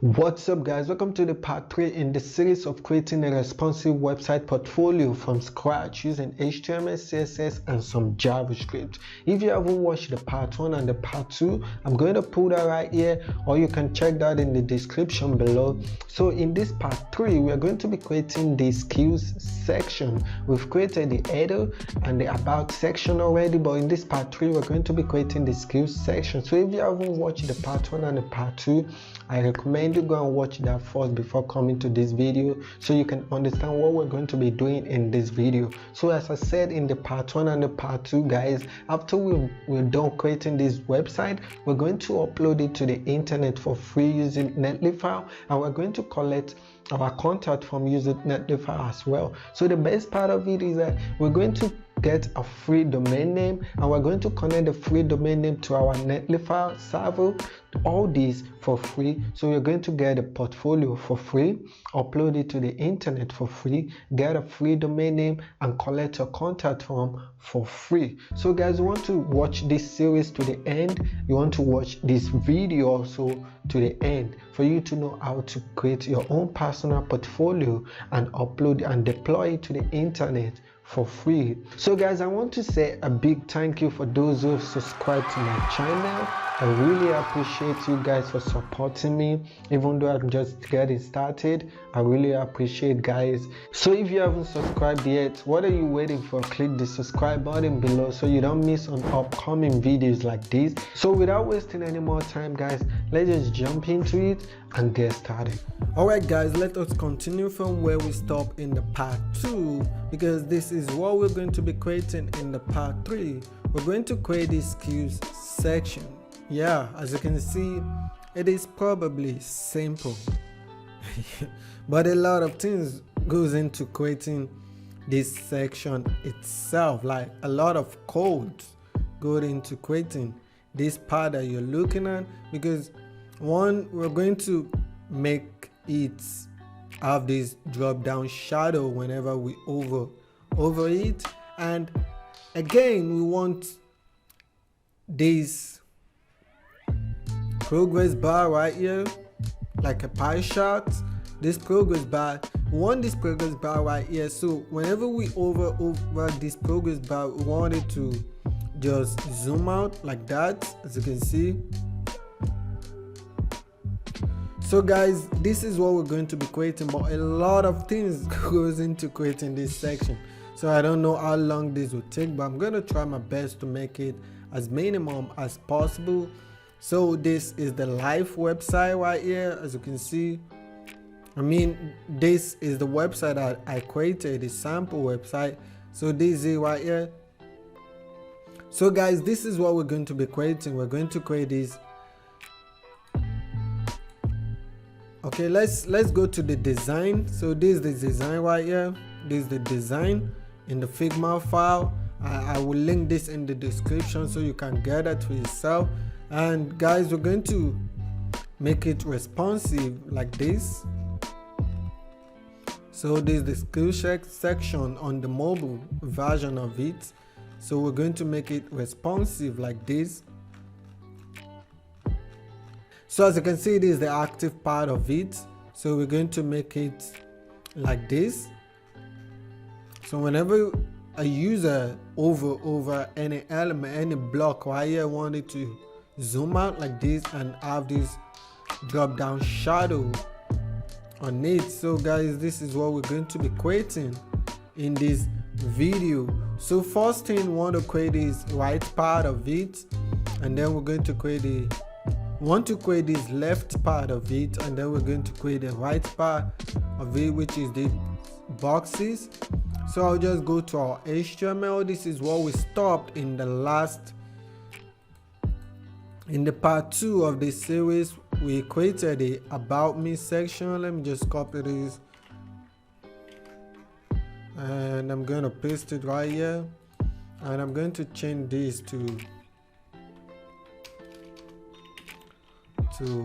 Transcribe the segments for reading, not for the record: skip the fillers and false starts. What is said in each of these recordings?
What's up guys, welcome to the part 3 in the series of creating a responsive website portfolio from scratch using HTML, CSS and some JavaScript. If you haven't watched the part 1 and the part 2, I'm going to put that right here, or you can check that in the description below. So in this part 3, we are going to be creating the skills section. We've created the header and the about section already, but in this part 3 we're going to be creating the skills section. So if you haven't watched the part 1 and the part 2, I recommend you go and watch that first before coming to this video, so you can understand what we're going to be doing in this video. So as I said in the part 1 and the part 2, guys, after we're done creating this website, we're going to upload it to the internet for free using Netlify, and we're going to collect our contact from using Netlify as well. So the best part of it is that we're going to get a free domain name, and we're going to connect the free domain name to our Netlify server, all these for free. So you're going to get a portfolio for free, upload it to the internet for free, get a free domain name and collect a contact form for free. So guys, you want to watch this series to the end, you want to watch this video also to the end for you to know how to create your own personal portfolio and upload and deploy it to the internet for free. So guys, I want to say a big thank you for those who have subscribed to my channel. I really appreciate you guys for supporting me, even though I'm just getting started. I really appreciate, guys. So if you haven't subscribed yet, what are you waiting for? Click the subscribe button below so you don't miss on upcoming videos like this. So without wasting any more time, guys, let's just jump into it and get started. Alright guys, let us continue from where we stopped in the part 2, because this is what we're going to be creating in the part 3. We're going to create this skills section. Yeah, as you can see, it is probably simple but a lot of things goes into creating this section itself, like a lot of code goes into creating this part that you're looking at, because one, we're going to make it have this drop down shadow whenever we over it, and again we want this progress bar right here, like a pie chart. This progress bar, we want this progress bar right here, so whenever we over this progress bar, we want it to just zoom out like that, as you can see. So guys, this is what we're going to be creating, but a lot of things goes into creating this section, so I don't know how long this will take, but I'm going to try my best to make it as minimum as possible. So this is the live website right here, as you can see. I mean, this is the website that I created, the sample website. So this is right here. So guys, this is what we're going to be creating. We're going to create this. Okay, let's go to the design. So this is the design right here. This is the design in the Figma file. I will link this in the description so you can get it for yourself. And guys, we're going to make it responsive like this. So this is the skill check section on the mobile version of it. So we're going to make it responsive like this. So as you can see, this is the active part of it. So we're going to make it like this. So whenever a user over any element, any block right here, want it to zoom out like this and have this drop down shadow on it. So guys, this is what we're going to be creating in this video. So first thing, we want to create this right part of it, and then we're going to create this left part of it, and then we're going to create the right part of it, which is the boxes. So I'll just go to our HTML. This is what we stopped in the part 2 of this series. We created the about me section. Let me just copy this and I'm going to paste it right here, and I'm going to change this to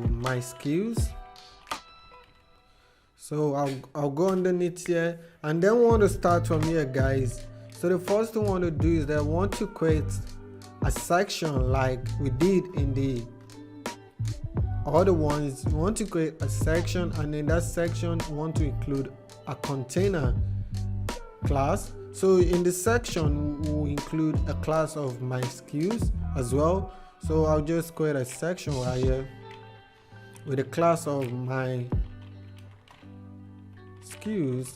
my skills. So I'll go underneath here, and then we want to start from here, guys. So the first thing we want to do is that I want to create a section like we did in the other one is you want to create a section, and in that section you want to include a container class. So in this section we'll include a class of my SKUs as well. So I'll just create a section right here with a class of my SKUs.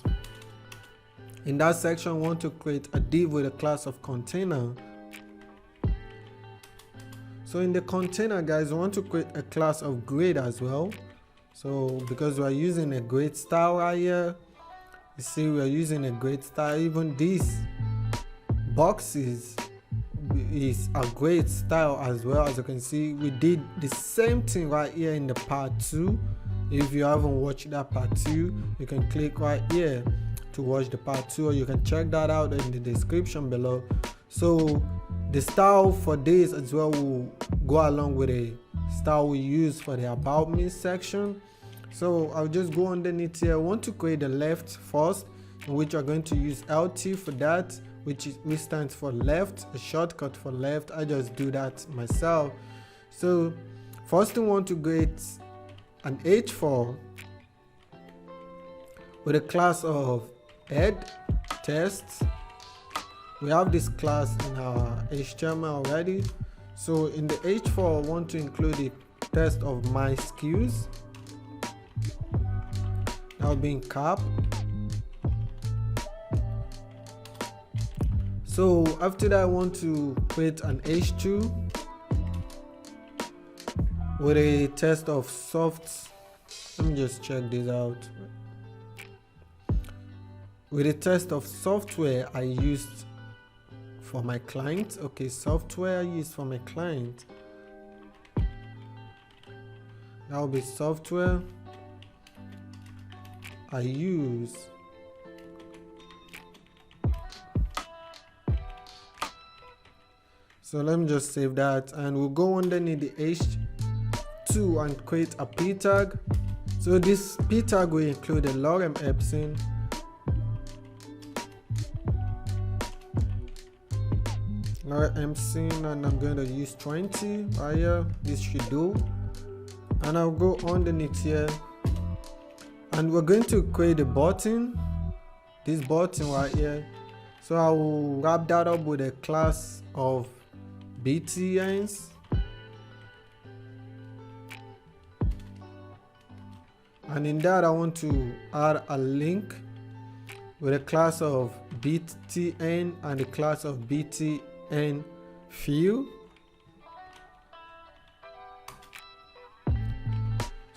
In that section, I want to create a div with a class of container. So in the container, guys, I want to create a class of grade as well. So because we are using a grade style right here, you see we are using a grade style. Even these boxes is a grade style as well. As you can see, we did the same thing right here in the part 2. If you haven't watched that part 2, you can click right here to watch the part 2, or you can check that out in the description below. So the style for this as well will go along with the style we use for the about me section. So I'll just go underneath here. I want to create the left first, in which we're going to use LT for that, which stands for left, a shortcut for left. I just do that myself. So first we want to create an H4 with a class of head test. We have this class in our HTML already. So in the H4 I want to include the test of my SKUs. That will be in cap. So after that I want to create an H2 with a test of soft. Let me just check this out. With a test of software I used for my client. Okay, software I used for my client. That will be software I use so let me just save that, and we'll go underneath the H2 and create a p tag. So this p tag will include a lorem ipsum, and I'm going to use 20 right here. This should do, and I'll go underneath here, and we're going to create a button, this button right here. So I will wrap that up with a class of BTNs, and in that I want to add a link with a class of BTN and a class of BTN field.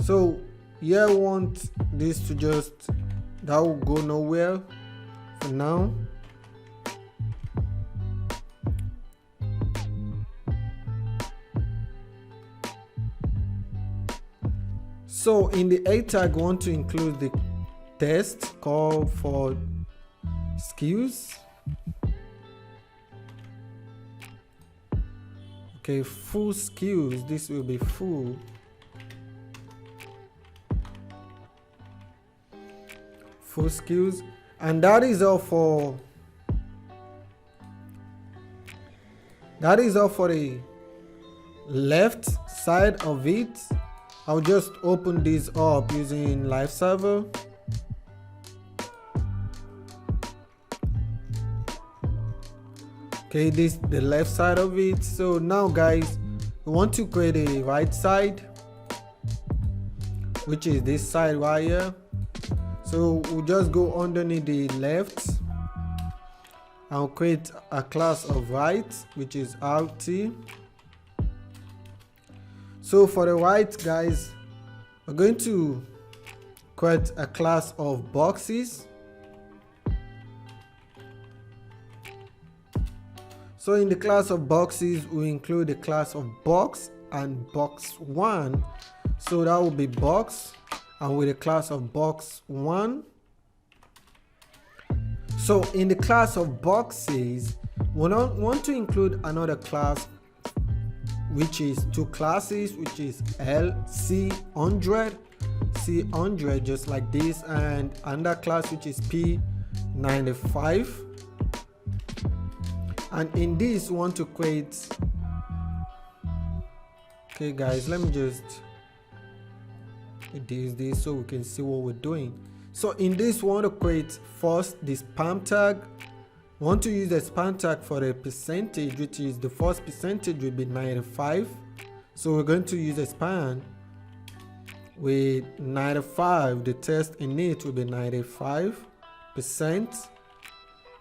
So yeah, I want this to just, that will go nowhere for now. So in the A tag, I want to include the test call for SKUs. Okay, full SKUs, this will be full. Full SKUs, and that is all for the left side of it. I'll just open this up using live server. Okay, this is the left side of it. So now guys, we want to create a right side, which is this side right here. So we'll just go underneath the left and create a class of right, which is RT. So for the right, guys, we're going to create a class of boxes. So in the class of boxes, we include the class of box and box 1. So that will be box, and with the class of box 1. So in the class of boxes, we want to include another class, which is two classes, which is LC100, C100, just like this, and another class which is P95. And in this, we want to create, okay guys, let me just this so we can see what we're doing. So in this, we want to create first the span tag. We want to use the span tag for the percentage, which is the first percentage will be 95. So we're going to use a span with 95. The text in it will be 95%.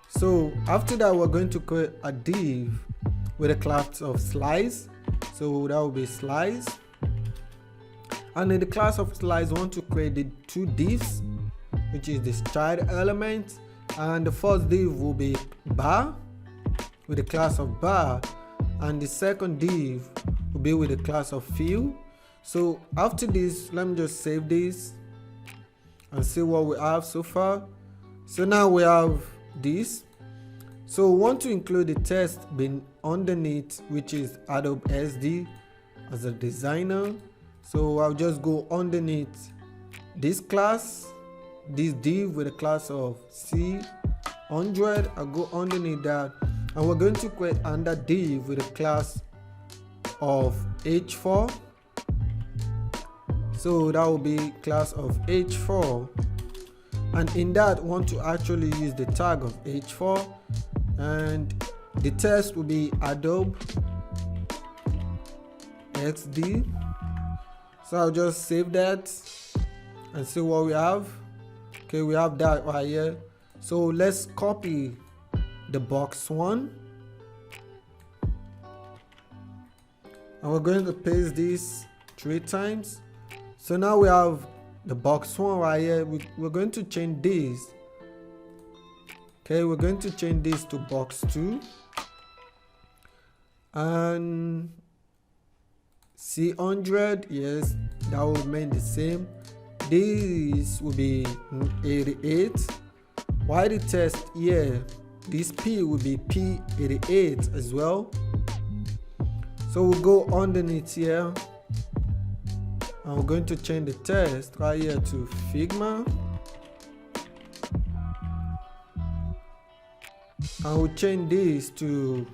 So after that, we're going to create a div with a class of slice. So that will be slice. And in the class of slice, we want to create the two divs, which is the child element. And the first div will be bar with the class of bar. And the second div will be with the class of fill. So after this, let me just save this and see what we have so far. So now we have this. So we want to include the text being underneath, which is Adobe SD as a designer. So I'll just go underneath this class, this div with a class of C100. I'll go underneath that, and we're going to create another div with a class of H4. So that will be class of H4, and in that, want to actually use the tag of H4, and the text will be Adobe XD. So I'll just save that and see what we have. Okay, we have that right here. So let's copy the box one, and we're going to paste this 3 times. So now we have the box one right here. We're going to change this. Okay, we're going to change this to box 2, and C100, yes, that will remain the same. This will be 88. Why the text here? This P will be P88 as well. So we'll go underneath here, and we're going to change the text right here to Figma, and we'll change this to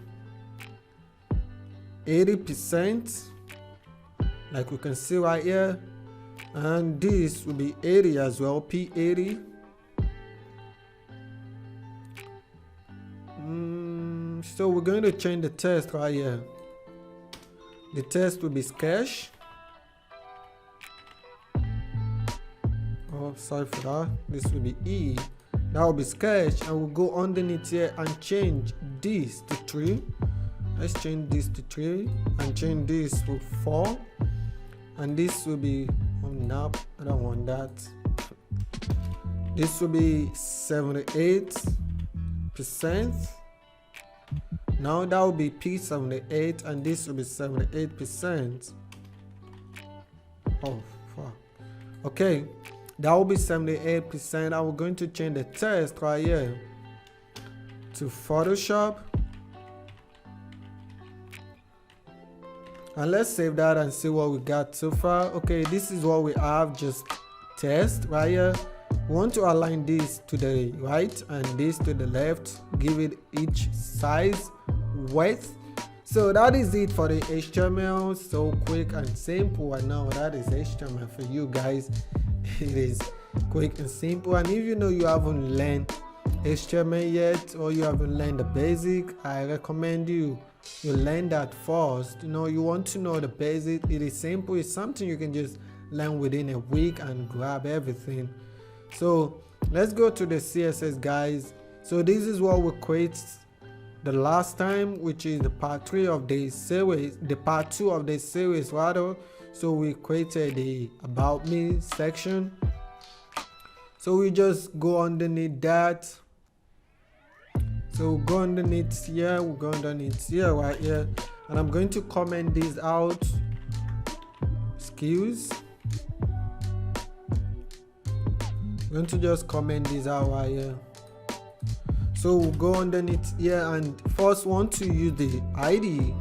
80%, like we can see right here, and this will be 80 as well, P80. So we're going to change the text right here. The text will be sketch. Oh, sorry for that. This will be E. That will be sketch, and we'll go underneath here and change this to 3. Let's change this to 3 and change this to 4, and this will be, oh no, I don't want that. This will be 78%. Now that will be P78, and this will be 78%. Oh fuck. Okay, that will be 78%. and we're going to change the text right here to Photoshop. And let's save that and see what we got so far. Okay, this is what we have, just text right here. We want to align this to the right and this to the left, give it each size, width. So that is it for the HTML. So quick and simple. I know that is HTML for you guys. It is quick and simple. And if you know you haven't learned HTML yet, or you haven't learned the basic, I recommend you learn that first. You know, you want to know the basic. It is simple. It's something you can just learn within a week and grab everything. So let's go to the CSS, guys. So this is what we created the last time, which is the part 3 of the series, the part 2 of the series rather. So we created the about me section. So we just go underneath that. So we'll go underneath here, we'll go underneath here, right here, and I'm going to comment this out. Excuse. I'm going to just comment this out right here. So we'll go underneath here, and first want to use the ID.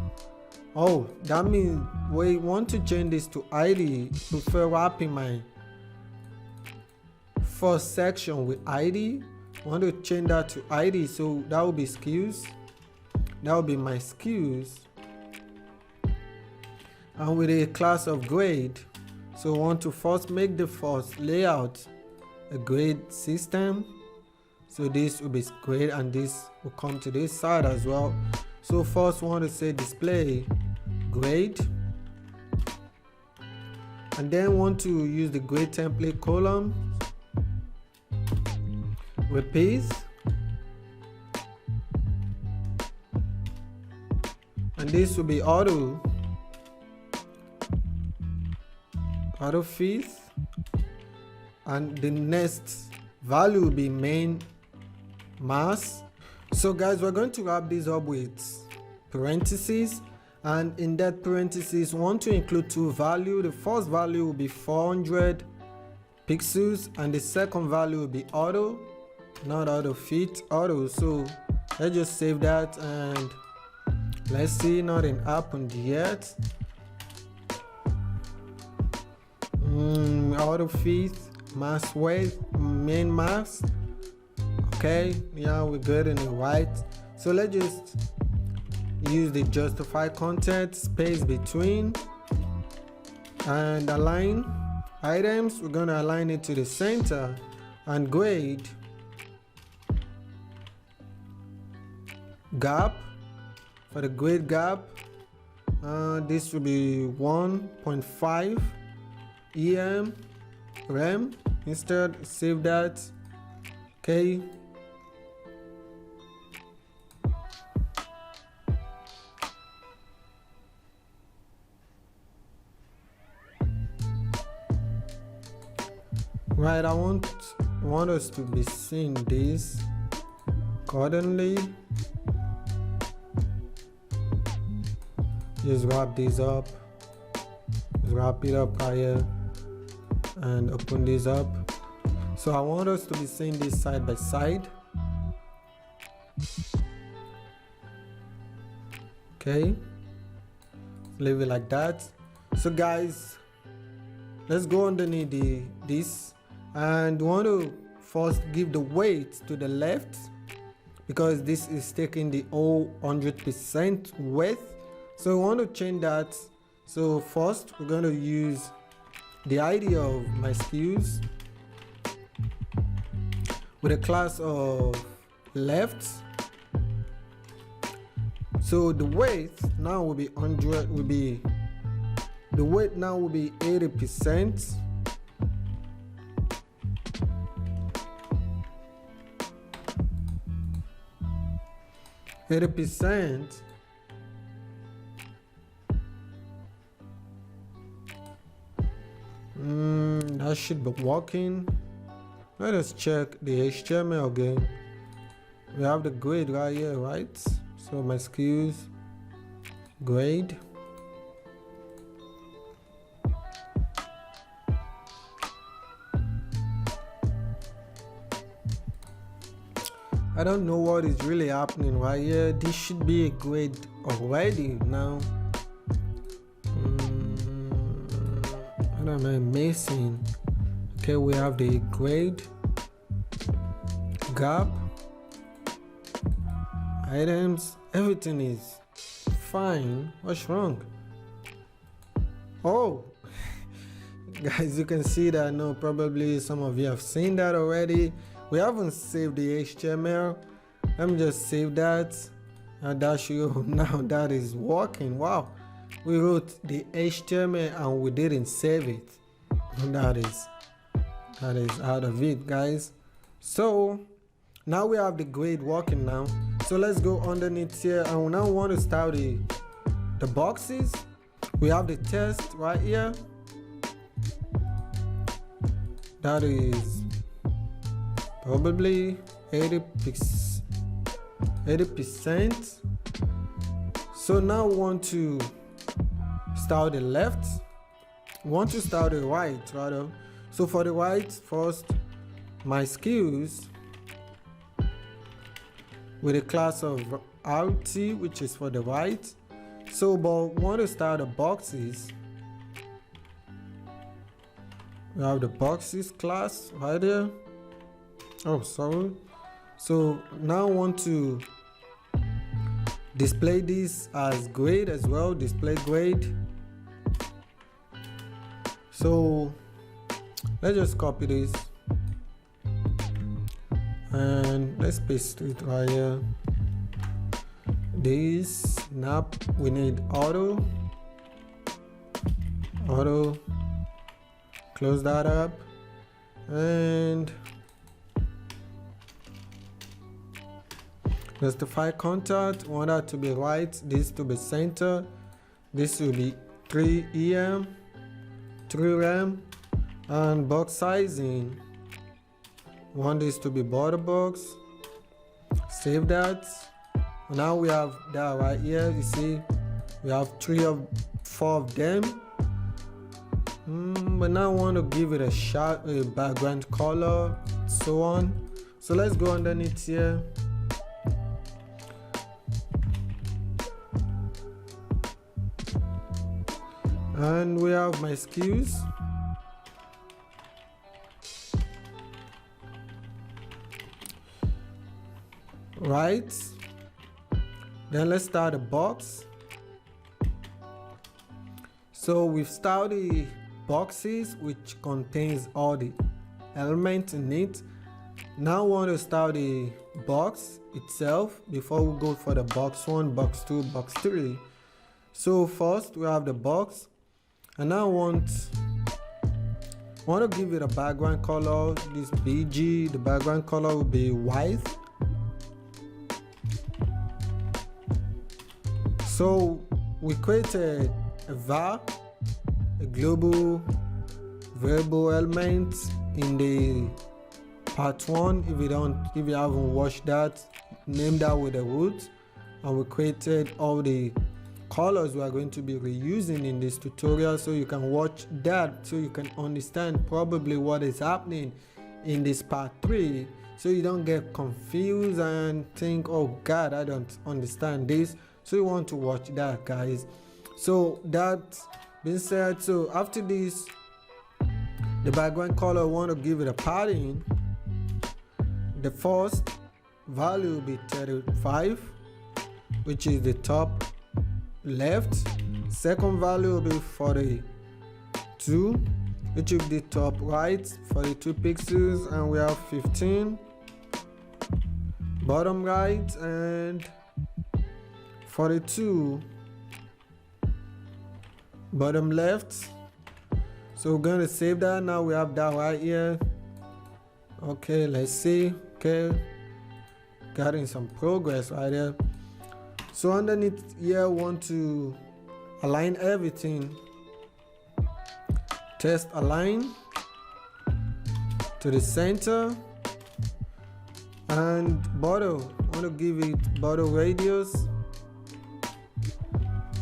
Oh, that means we want to change this to ID. Prefer wrapping my first section with ID. I want to change that to ID, so that will be skills. That will be my skills, and with a class of grade. So we want to first make the first layout a grade system. So this will be grade and this will come to this side as well. So first we want to say display grade, and then want to use the grade template column, repeat, and this will be auto fit, and the next value will be main mass. So guys, we're going to wrap this up with parentheses, and in that parentheses we want to include two values. The first value will be 400 pixels and the second value will be auto, not auto fit, auto. So let's just save that and let's see, nothing happened yet. Auto fit, mass weight, main mass. Okay, yeah, we're getting it right. So let's just use the justify content space between and align items. We're going to align it to the center, and grade gap. For the grade gap, this will be 1.5 em rem. Instead, save that. Okay, right, I want us to be seeing this accordingly. Just wrap this up, just wrap it up right here and open this up. So I want us to be seeing this side by side. Okay, leave it like that. So guys, let's go underneath this, and we want to first give the weight to the left because this is taking the whole 100% width. So we want to change that. So first we're going to use the ID of my SKUs with a class of left. So the weight now will be 100, will be the weight now will be 80%. That should be working. Let us check the HTML again. We have the grade right here, right? So my SKUs, grade. I don't know what is really happening right here. This should be a grade already now. What am I missing? Okay, we have the grade gap, items, everything is fine. What's wrong? Oh, guys, you can see that. No, probably some of you have seen that already. We haven't saved the HTML. Let me just save that, and that should now that is working. Wow, we wrote the HTML and we didn't save it. That is out of it, guys. So now we have the grade working now. So let's go underneath here, and we now want to style the boxes. We have the text right here. That is probably 80%. So now we want to style the left. We want to style the right rather. So for the right, first my SKUs with a class of RT, which is for the right. So but we want to style the boxes. We have the boxes class right there. Oh, sorry. So now I want to display this as grade as well, display grade. So So let's just copy this and let's paste it right here. This now we need auto, close that up, and justify contact, want that to be right, this to be center, this will be 3 EM, 3 RAM, and box sizing, want this to be border box. Save that. Now we have that right here. You see we have 4 of them, but now I want to give it a background color, so on. So let's go underneath here. And we have my SKUs. Right. Then let's start a box. So we've started boxes which contains all the elements in it. Now I want to start the box itself before we go for the box 1, box 2, box 3. So first we have the box, and now I want to give it a background color. This BG, the background color will be white. So we created a var, a global variable element in the part 1. If you haven't watched that, name that with a root, and we created all the colors we are going to be reusing in this tutorial, so you can watch that, so you can understand probably what is happening in this part 3, so you don't get confused and think, oh god, I don't understand this. So you want to watch that, guys. So that being said, so after this, the background color, I want to give it a padding. The first value will be 35, which is the top left. Second value will be 42, which will be the top right, 42 pixels, and we have 15 bottom right, and 42 bottom left. So we're going to save that. Now we have that right here. Okay, let's see. Okay, getting some progress right there. So underneath here, I want to align everything. Test align to the center, and border, I want to give it border radius.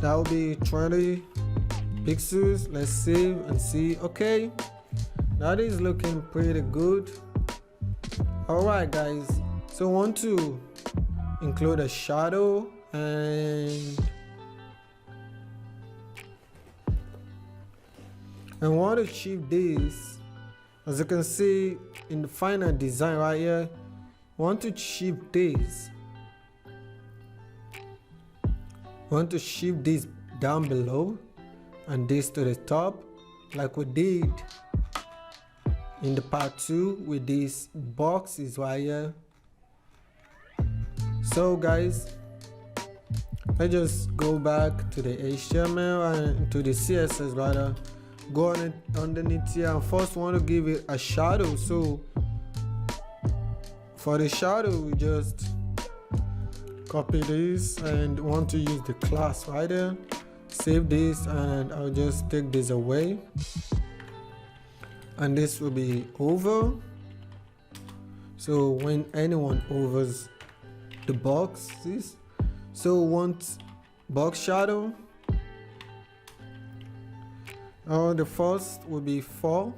That will be 20 pixels. Let's save and see. Okay, that is looking pretty good. Alright guys, so I want to include a shadow, and I want to shift this. As you can see in the final design right here, I want to shift this. I want to shift this down below and this to the top, like we did in the part 2 with these boxes right here. So guys, let's just go back to the HTML and to the CSS rather. Go on it underneath here, and first want to give it a shadow. So for the shadow, we just copy this and want to use the class right there. Save this, and I'll just take this away, and this will be over. So when anyone overs the boxes, so want box shadow. The first will be 4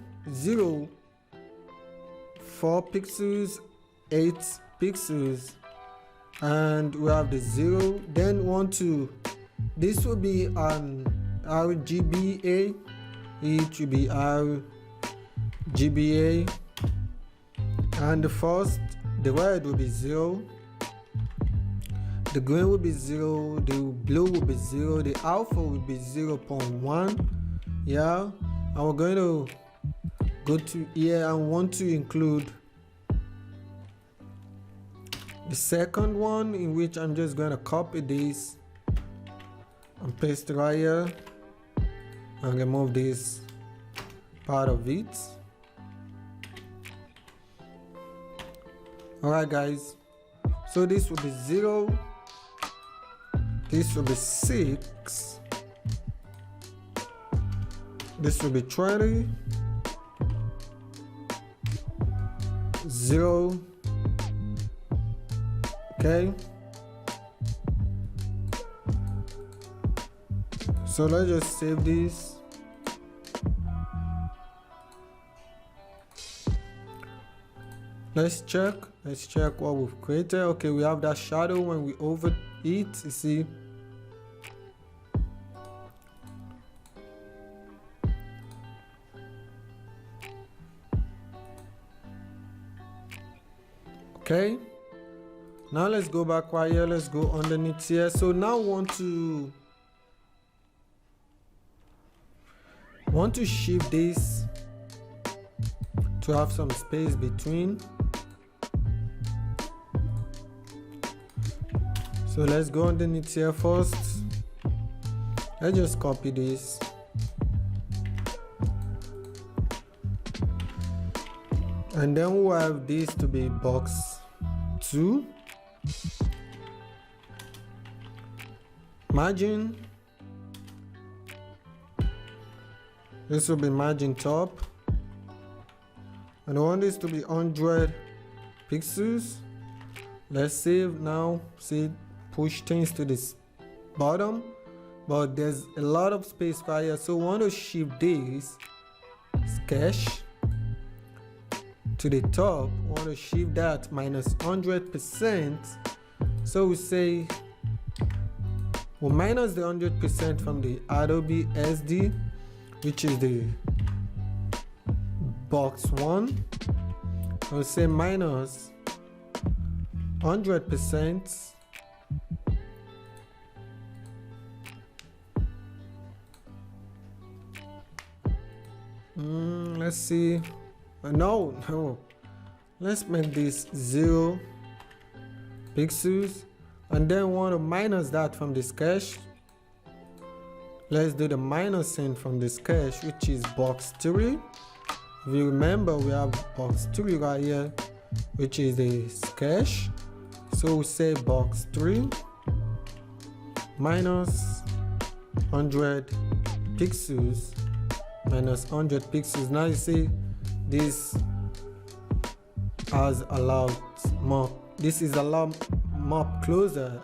pixels, 8 pixels, and we have the 0. Then want to, this will be an RGBA, it will be RGBA, and the first, the red will be 0, the green will be 0, the blue will be 0, the alpha will be 0.1. Yeah, and we're going to go to here and want to include the second one, in which I'm just going to copy this and paste it right here and remove this part of it. Alright guys, so this will be 0, this will be 6, this will be 20, 0, okay. So let's just save this. Let's check what we've created. Okay, we have that shadow. When we over it, you see, okay. Now let's go back right here. Let's go underneath here. So now want to shift this to have some space between. So let's go underneath here first. Let's just copy this. And then we'll have this to be box 2. Margin. This will be margin top. And I want this to be 100 pixels. Let's save now. See, push things to this bottom, but there's a lot of space right here, so we want to shift this sketch to the top. We want to shift that minus 100%. So we say we'll minus the 100% from the Adobe SD, which is the box 1. We'll say minus 100%. Let's see. No. Let's make this 0 pixels, and then want to minus that from the sketch. Let's do the minusing from the sketch, which is box 3. If you remember, we have box 3 right here, which is the sketch. So we say box 3 minus 100 pixels. Minus 100 pixels. Now you see this has a lot more. This is a lot more closer.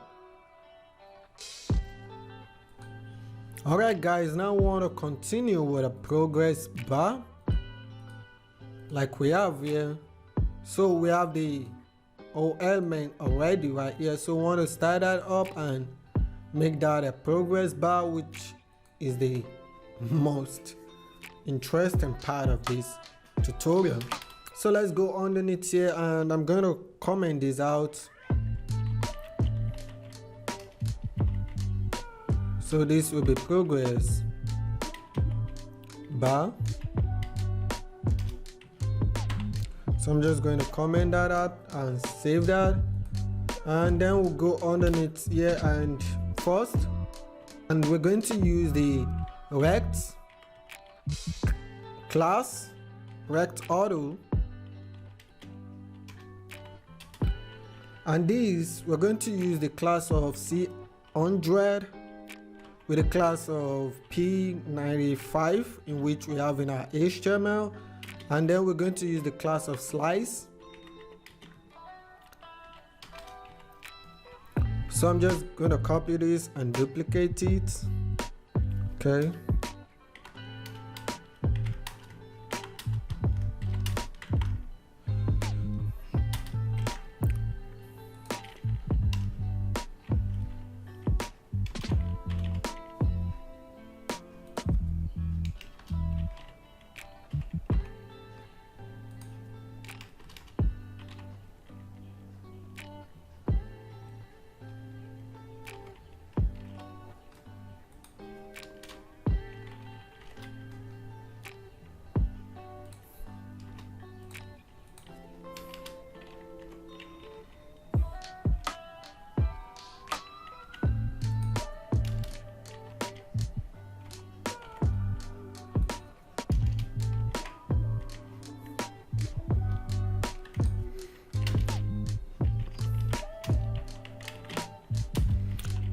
Alright guys, now we want to continue with a progress bar like we have here. So we have the whole element already right here. So we want to start that up and make that a progress bar, which is the most interesting part of this tutorial. So let's go underneath here, and I'm going to comment this out. So this will be progress bar. So I'm just going to comment that out and save that, and then we'll go underneath here and first, and we're going to use the rect class, rect auto, and this we're going to use the class of C100 with the class of P95, in which we have in our HTML, and then we're going to use the class of slice. So I'm just going to copy this and duplicate it. Okay.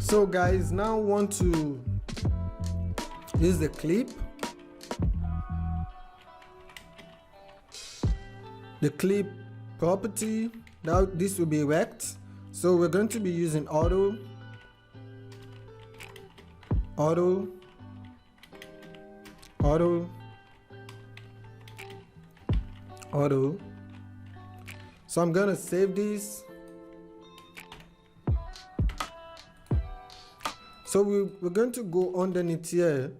So guys, now I want to use the clip. The clip property, now this will be rect. So we're going to be using auto. So I'm gonna save this. So we're going to go underneath here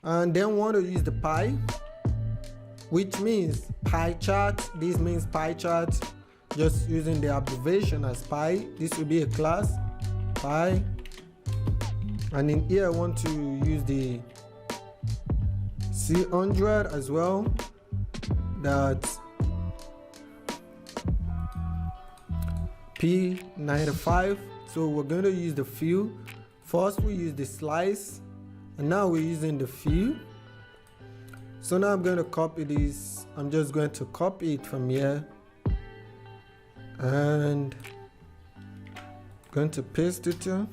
and then want to use the pie, which means pie chart. This means pie chart, just using the abbreviation as pie. This will be a class, pie. And in here I want to use the C100 as well. That's P95. So we're going to use the fill. First we use the slice, and now we're using the fill. So now I'm going to copy this. I'm just going to copy it from here and going to paste it here.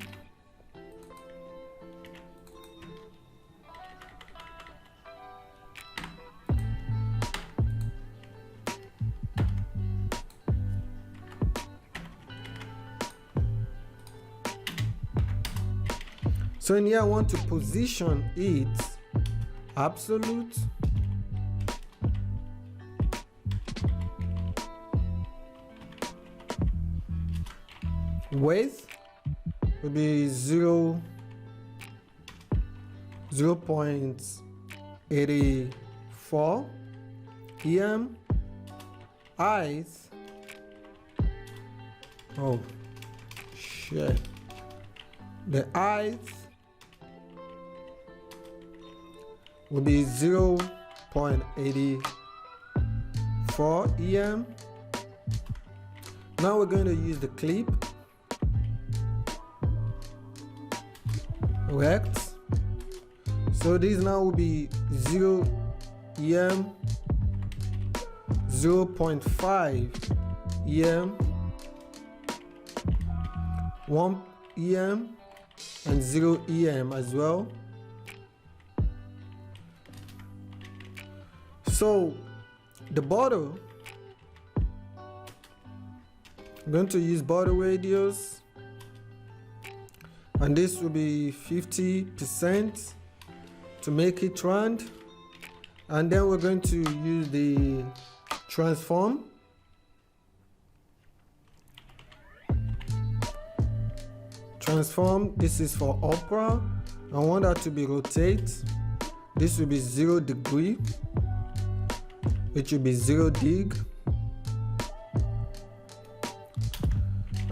So in here I want to position it absolute, width will be 0.84 em, height, oh shit, the height will be 0.84 em. Now we're going to use the clip rect. So this now will be 0 em, 0.5 em, 1 em, and 0 em as well. So the border, I'm going to use border radius, and this will be 50% to make it round. And then we're going to use the transform. Transform, this is for opera. I want that to be rotate. This will be 0 degree. It should be 0 dig.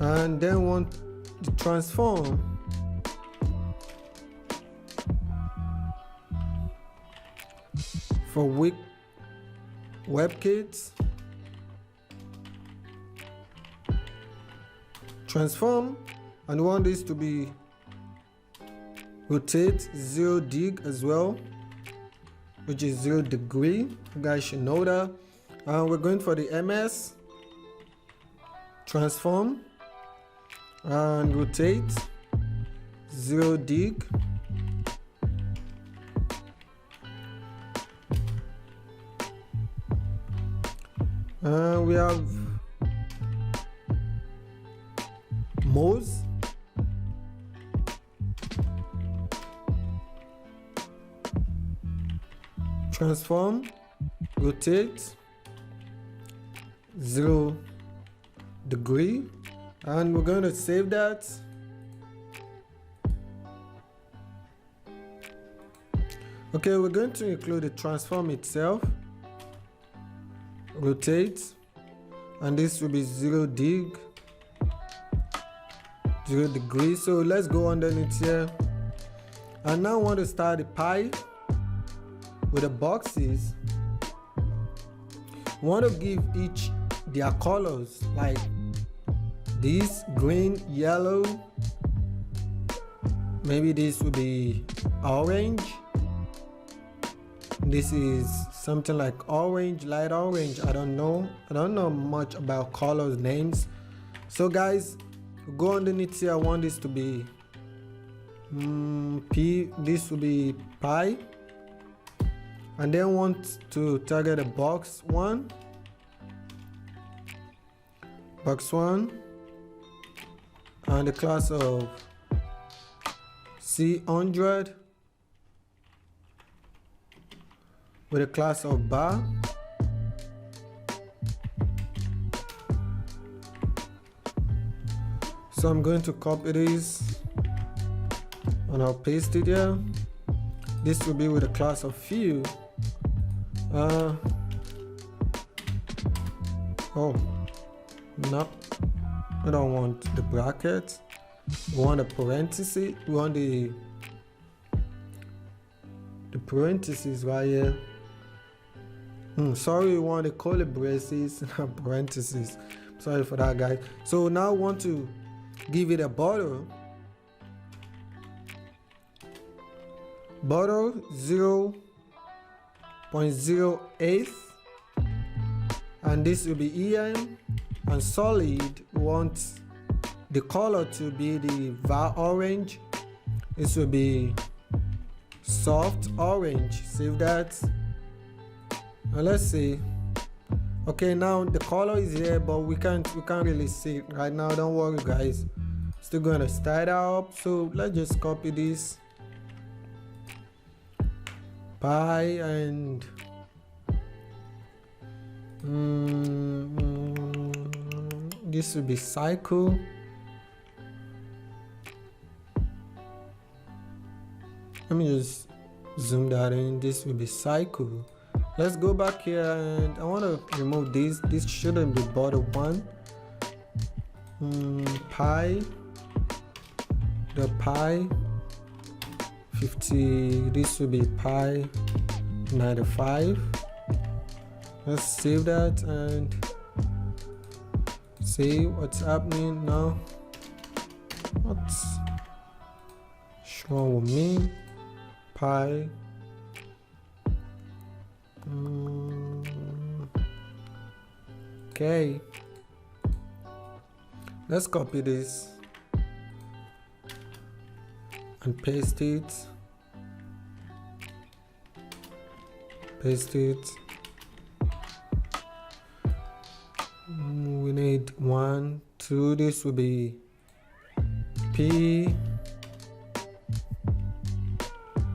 And then want the transform for weak WebKit. Transform, and want this to be rotate 0 dig as well, which is 0 degree. You guys should know that. And we're going for the MS transform and rotate 0 dig. And we have mouse. Transform, rotate 0 degree, and we're going to save that. Okay, we're going to include the transform itself, rotate, and this will be 0 dig, 0 degree. So let's go underneath here, and now I want to start the pie with the boxes. Want to give each their colors, like this green, yellow, maybe this would be orange, this is something like orange, light orange. I don't know much about colors names. So guys, go underneath here. I want this to be P, this will be pi, and then want to target a box 1, and the class of C100 with a class of bar. So I'm going to copy this and I'll paste it here. This will be with a class of fill. Oh no, I don't want the bracket. We want a parenthesis. We want the parentheses right here. Sorry, we want the curly braces, not parentheses. Sorry for that, guys. So now we want to give it a border 0.08, and this will be EM, and solid, we want the color to be the VAR orange. This will be soft orange. Save that. Now let's see. Okay, now the color is here, but we can't really see it right now. Don't worry, guys. Still gonna start up. So let's just copy this pi and this will be cycle. Let me just zoom that in. This will be cycle. Let's go back here, and I want to remove this. This shouldn't be border 1. Pi, the pi 50. This will be pi 95. Let's save that and see what's happening now. What's wrong with me? Pi. Okay, let's copy this and paste it. We need 1, 2. This will be P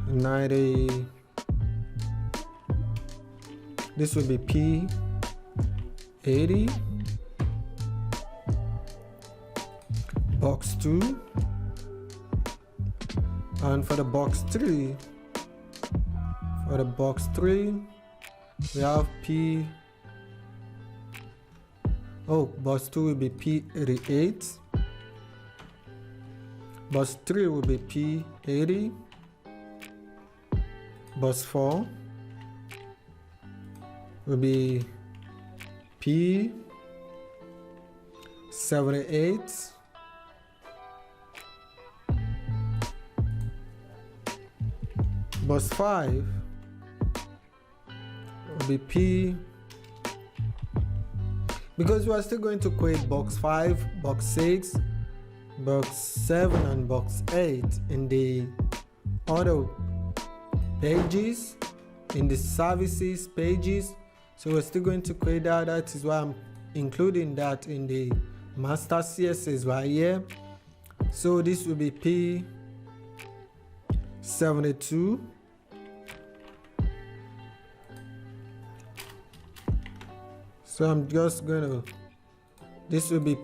90. This will be P 80. Box 2. And for the box 3, we have P. Box 2 will be P88. Box 3 will be P80. Box 4 will be P78. Box 5 will be P, because we are still going to create box 5, box 6, box 7 and box 8 in the other pages, in the services pages. So we're still going to create that. That is why I'm including that in the master CSS right here. So this will be P72. So I'm just gonna, this will be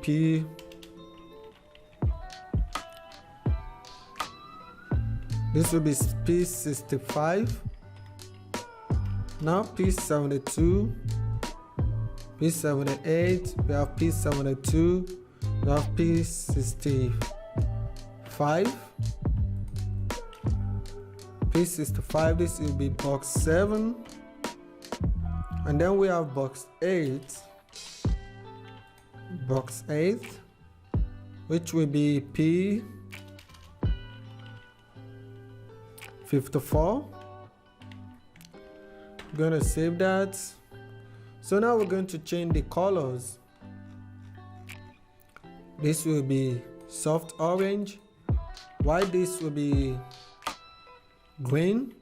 this will be P65. Now P72, P78, we have P72, we have P65. P65, this will be box 7. And then we have box 8, which will be P54. I'm gonna save that. So now we're going to change the colors. This will be soft orange, why this will be green,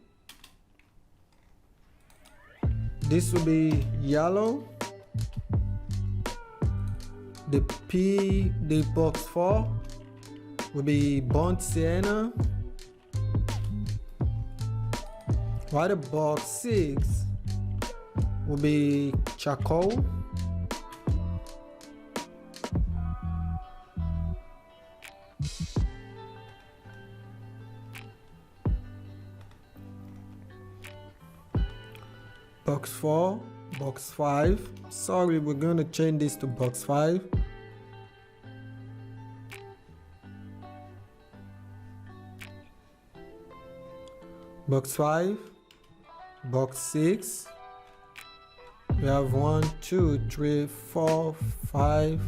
this will be yellow, the box 4 will be burnt sienna, while the box 6 will be charcoal, box 4, box 5, sorry, we're going to change this to box 5, box 5, box 6, we have 1, 2, 3, 4, 5,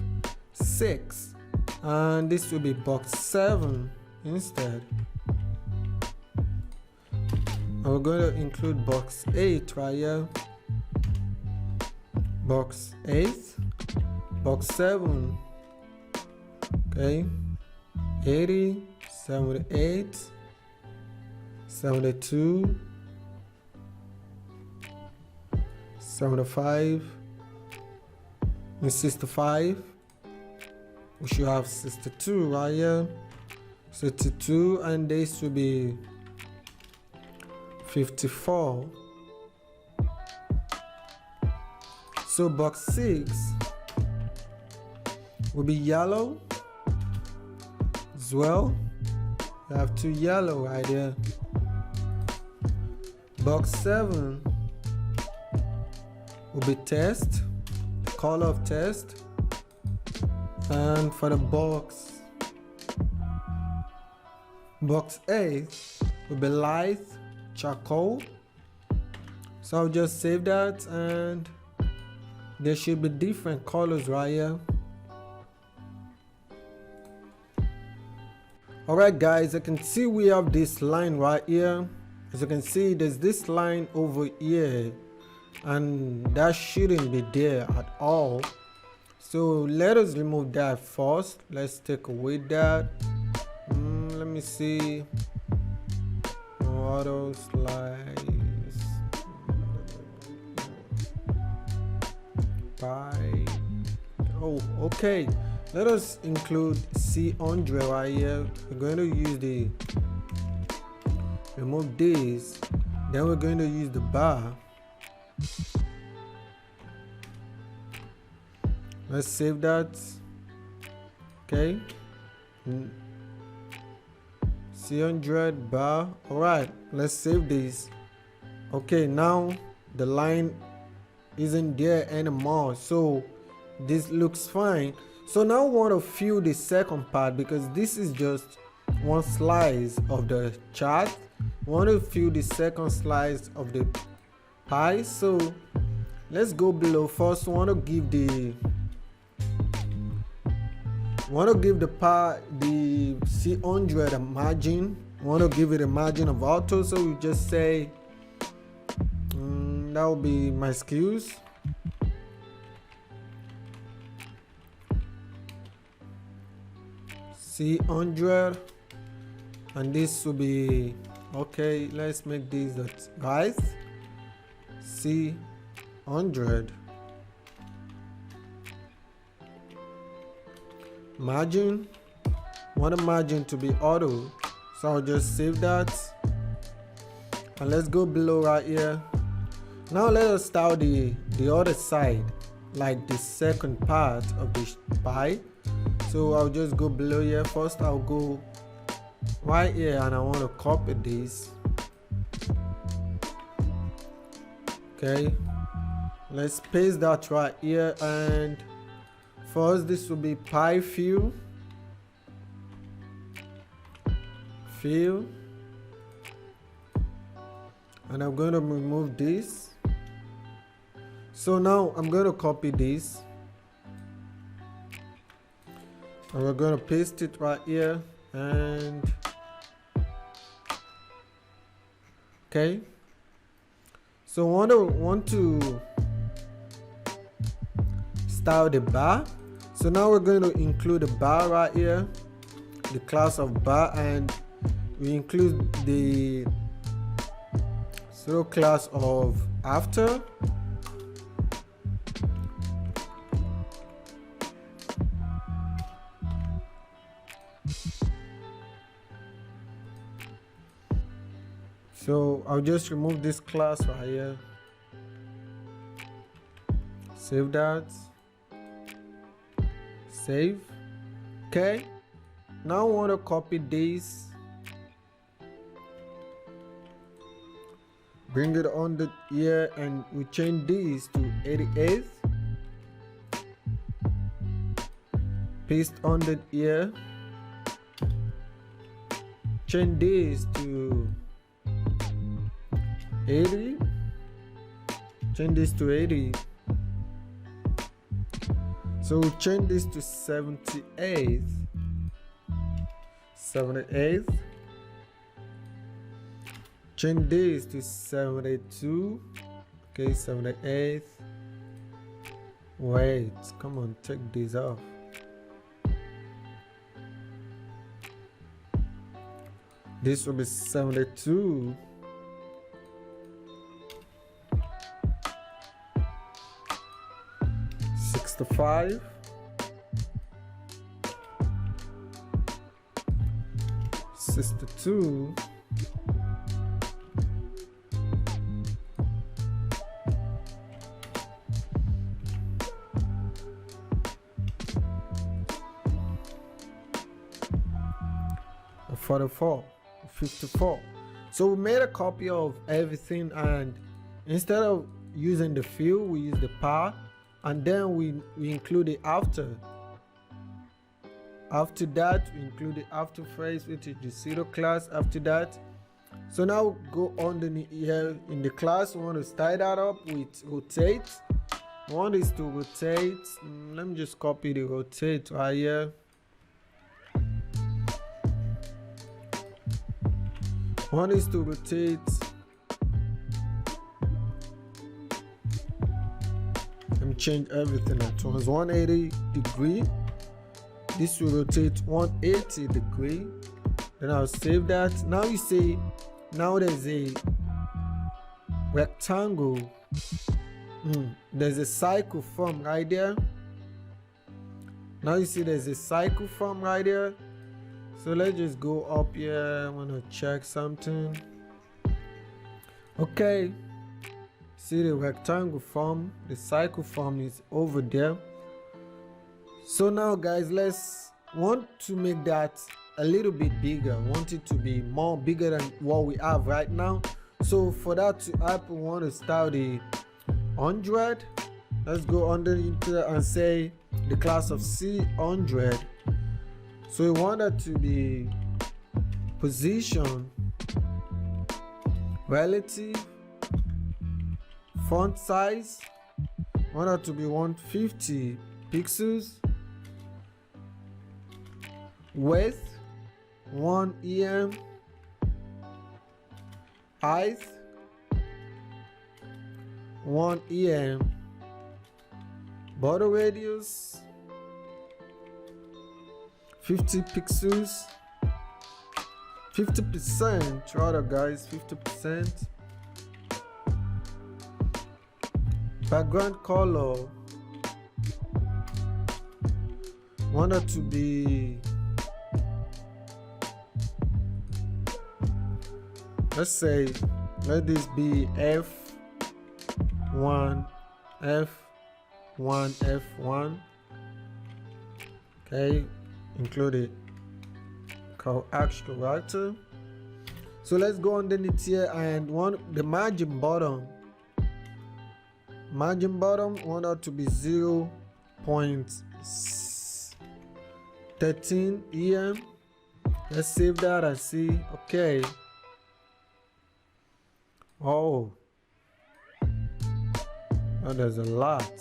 6, and this will be box 7 instead. And we're going to include box 8 right here, box 8, box 7, okay, 80, 78, 72, 75, and 65. We should have 62 right here, 62, and this will be 54. So box 6 will be yellow as well. We have 2 yellow right here. Box 7 will be test, the color of test, and for the box 8 will be light charcoal. So I'll just save that, and there should be different colors right here. Alright guys, I can see we have this line right here. As you can see, there's this line over here, and that shouldn't be there at all. So let us remove that first. Let's take away that. Let me see. Auto slice by. Oh, okay. Let us include C100 right here. We're going to use the remove this, then we're going to use the bar. Let's save that. Okay, C100 bar. All right, let's save this. Okay, now the line isn't there anymore, so this looks fine. So now we want to fill the second part, because this is just one slice of the chart. We want to fill the second slice of the pie. So let's go below. First, we want to give the part, the C100 a margin. We want to give it a margin of auto, so we just say that will be my skills. C100, and this will be okay. Let's make this that guys. C100 margin. Want the margin to be auto, so I'll just save that, and let's go below right here. Now let us start the other side, like the second part of the pie. So I'll just go below here. First I'll go right here, and I want to copy this. Okay, let's paste that right here, and first this will be pie fill, and I'm going to remove this. So now I'm going to copy this, and we're going to paste it right here, and okay, so want to style the bar. So now we're going to include a bar right here. the class of bar, and we include the pseudo class of after. So I'll just remove this class right here. Save that. Save. Okay. Now I want to copy this. Bring it on the here, and we change this to 88th. Paste on the here. Change this to 80. Change this to 80. So we'll change this to 78th. 78th. Change this to 72. Okay, 78th. Wait, come on, take this off. This will be 72. 65. 62. 44. 54. So we made a copy of everything, and instead of using the field, we use the par, and then we include the after. After that, we include the after phrase, which is the pseudo class after that. So now go underneath here in the class. We want to style that up with rotate. One is to rotate. Let me just copy the rotate right here. One is to rotate. Let me change everything at once. 180 degree. This will rotate 180 degree. Then I'll save that. Now you see, now there's a rectangle. There's a cycle form right there. Now you see there's a cycle form right there. So let's just go up here. I want to check something. Okay. See the rectangle form, the cycle form is over there. So now guys, let's want to make that a little bit bigger. Want it to be more bigger than what we have right now. So for that to happen, we want to start the 100. Let's go underneath there and say the class of C100. So we want that to be position, relative, font size. We want that to be 150 pixels. Width 1 em. Height 1 em. Border radius 50 pixels. 50% rather guys, 50%. Background color, want it to be, let's say, let this be F1, F1, F1. Okay, include it. Actual character. So let's go underneath here and the margin bottom. Margin bottom want out to be 0.13 em. Let's save that and see. Okay. Oh, there's a lot.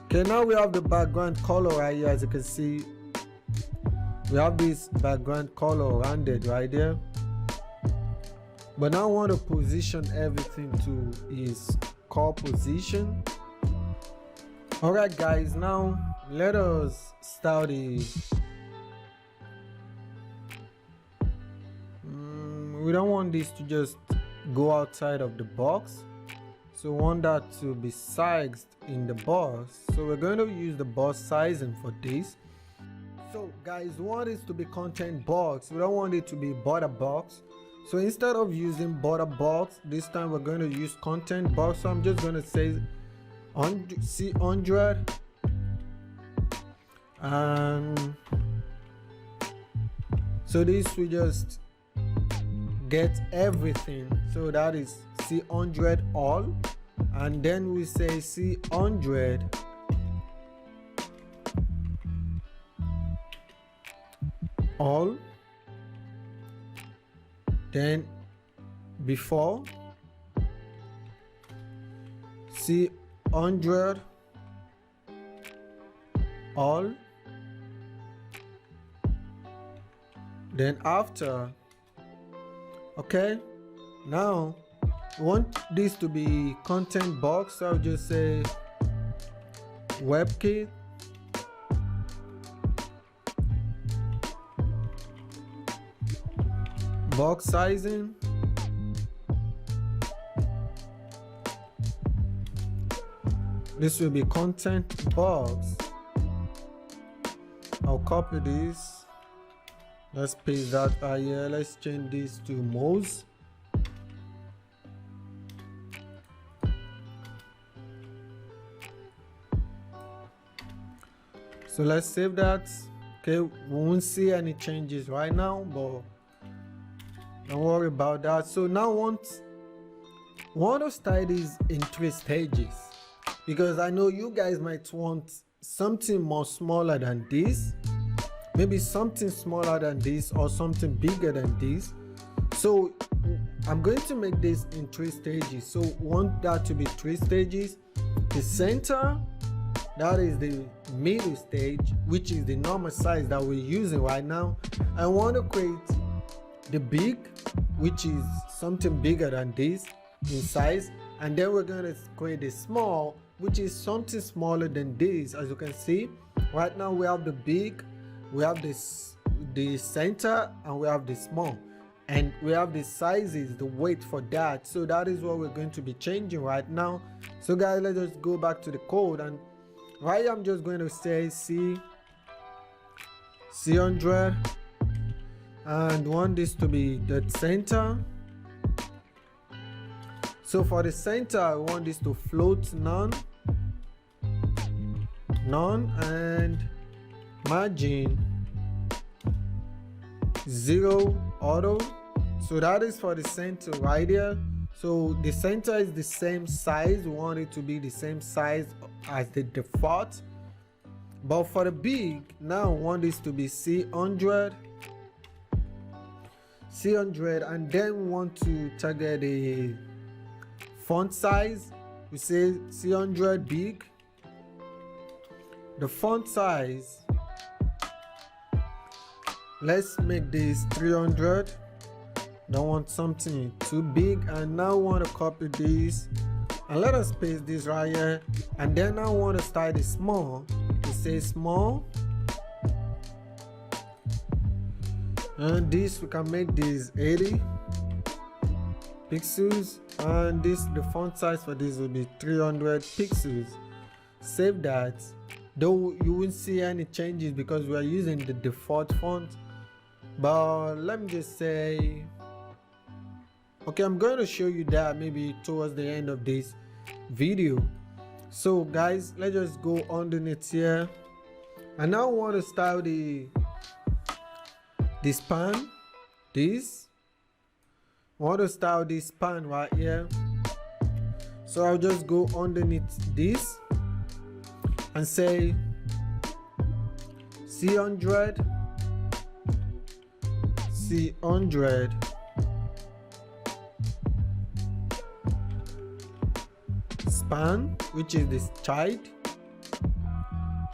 Okay, now we have the background color right here. As you can see, we have this background color rounded right there. But now I want to position everything to its core position. Alright guys, now let us start the we don't want this to just go outside of the box, so we want that to be sized in the box. So we're going to use the box sizing for this. So guys, we want it to be content box, we don't want it to be border box. So instead of using border box, this time we're going to use content box. So I'm just going to say C100 and so this we just get everything. So that is C100 all, and then we say C100 all, then before C100 all, then after. Okay, now we want this to be content box, so I'll just say WebKit box sizing, this will be content box. I'll copy this. Let's paste that right here. Let's change this to Moz. So let's save that. Okay, we won't see any changes right now, but don't worry about that. So now we want to style this in 3 stages, because I know you guys might want something more smaller than this, maybe something smaller than this, or something bigger than this. So I'm going to make this in 3 stages. So want that to be 3 stages. The center, that is the middle stage, which is the normal size that we're using right now. I want to create the big, which is something bigger than this in size, and then we're going to create the small, which is something smaller than this. As you can see right now, we have the big, we have the center, and we have the small, and we have the sizes, the weight for that. So that is what we're going to be changing right now. So guys, let's just go back to the code, and right here I'm just going to say C100 and want this to be the center. So for the center, I want this to float none, and margin 0 auto. So that is for the center right here. So the center is the same size, we want it to be the same size as the default. But for the big, now we want this to be C100, and then we want to target the font size. We say C100 big. The font size, let's make this 300. Don't want something too big. And now I want to copy this and let us paste this right here. And then I want to style it small. We say small, and this we can make this 80 pixels, and this, the font size for this will be 300 pixels. Save that. Though you won't see any changes because we are using the default font, but let me just say, okay, I'm going to show you that maybe towards the end of this video. So guys, let's just go underneath here, and now I want to style the span. This, I want to style this span right here. So I'll just go underneath this and say C100 span, which is this child,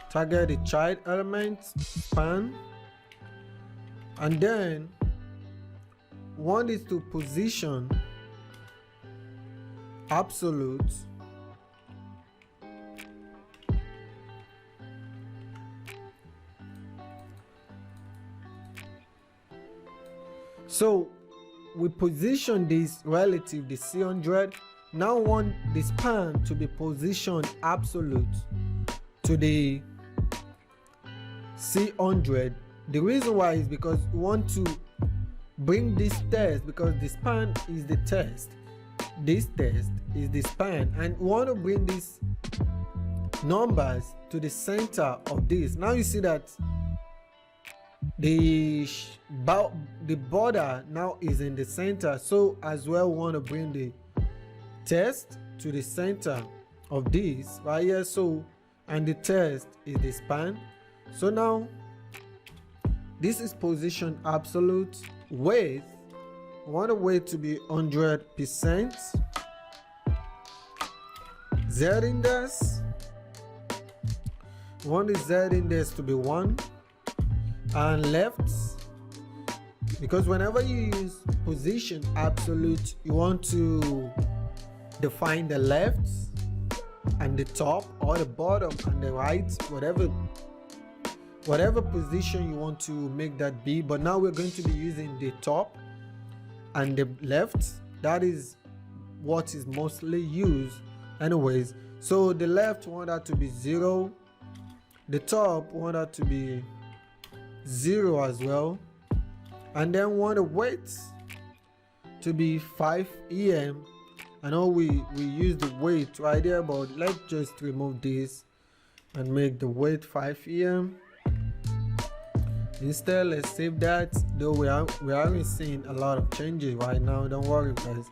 target the child element span, and then want is to position absolute so we position this relative, the C100. Now want the span to be positioned absolute to the C100. The reason why is because we want to bring this test, because the span is the test, this test is the span, and we want to bring these numbers to the center of this. Now you see that the border now is in the center, so as well we want to bring the test to the center of this right here. So, and the test is the span. So now this is position absolute. Width, we want the weight to be 100%. Z index, we want the Z index to be 1. And left, because whenever you use position absolute, you want to define the left and the top, or the bottom and the right, whatever position you want to make that be. But now we're going to be using the top and the left. That is what is mostly used anyways. So the left, we want that to be 0, the top, we want that to be 0 as well, and then want the weight to be 5 EM. I know we use the weight right there, but let's just remove this and make the weight 5 EM. Instead, let's save that, though we haven't seen a lot of changes right now, don't worry guys.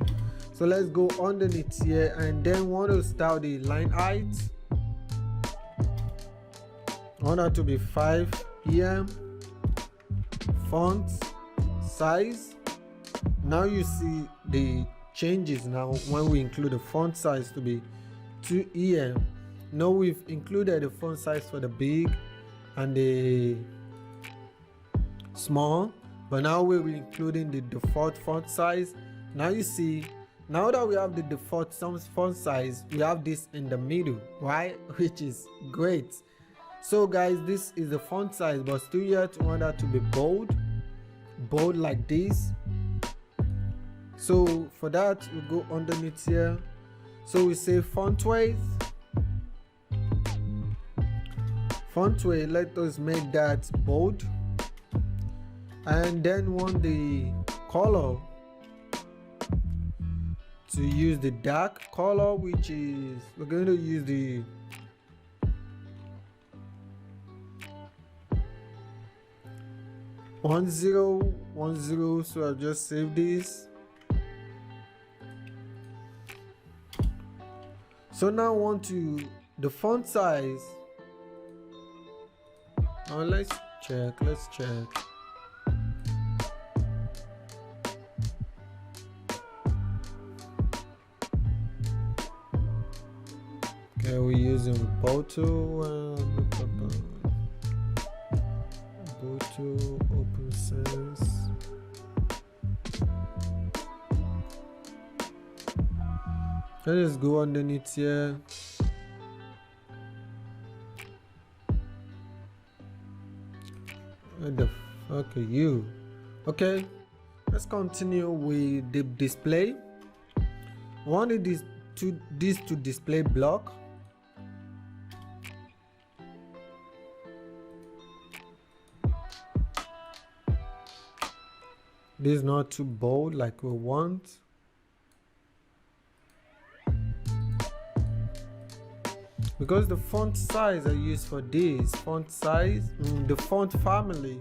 So let's go underneath here, and then want to style the line height. I want that to be 5 EM. Font size, now you see the changes now when we include the font size to be 2 EM. Now we've included the font size for the big and the small, but now we're including the default font size. Now you see, now that we have the default font size, we have this in the middle, right, which is great. So guys, this is the font size, but still yet we want that to be bold like this. So for that, we go underneath here. So we say font weight. Font weight, let us make that bold. And then want the color to use the dark color, which is, we're going to use the one zero. So I'll just save this. So now I want to the font size. Now let's check. Okay, we're using Boto Open Sense. Let's just go underneath here. What the fuck are you? Okay, let's continue with the display. Wanted this to display block. This is not too bold like we want. Because the font size I used for this font size, the font family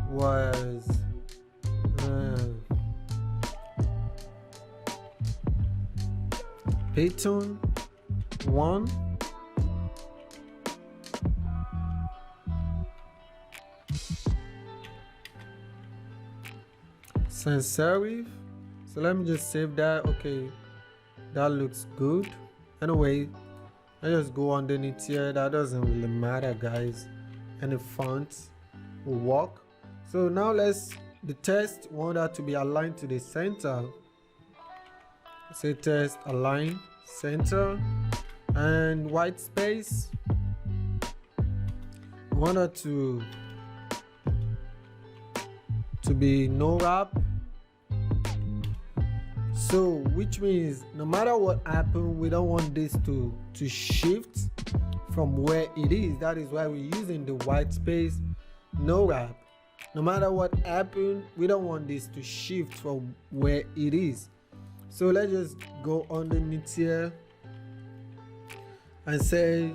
was Python 1, sans serif. So let me just save that. Okay, that looks good. Anyway, I just go underneath here. That doesn't really matter, guys. Any font will work. So now the text, want that to be aligned to the center. Say text align center, and white space, want that to be no wrap, So which means no matter what happens, we don't want this to shift from where it is. That is why we're using the white space, no wrap. No matter what happens, we don't want this to shift from where it is. So let's just go underneath here and say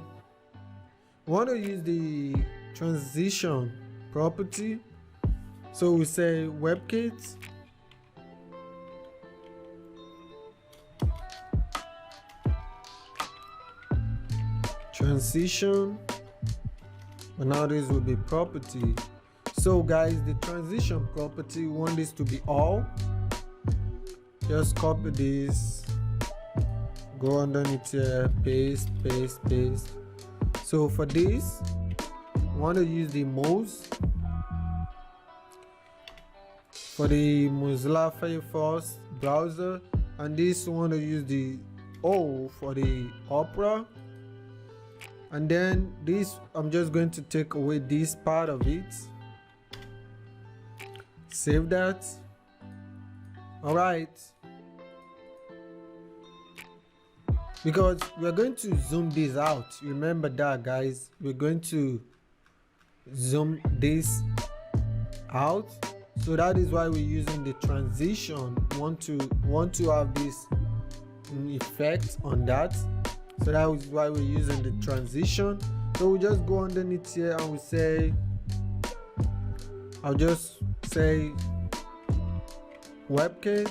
we want to use the transition property. So we say WebKit transition, and now this will be property. So guys, the transition property, we want this to be all. Just copy this, go underneath here, paste. So for this, we want to use the mouse for the Mozilla Firefox browser, and this we want to use the O for the Opera. And then this, I'm just going to take away this part of it. Save that. All right. Because we're going to zoom this out. Remember that, guys. We're going to zoom this out. So that is why we're using the transition. Want to have this effect on that. So that is why we're using the transition. So we just go underneath here and we say, I'll just say WebKit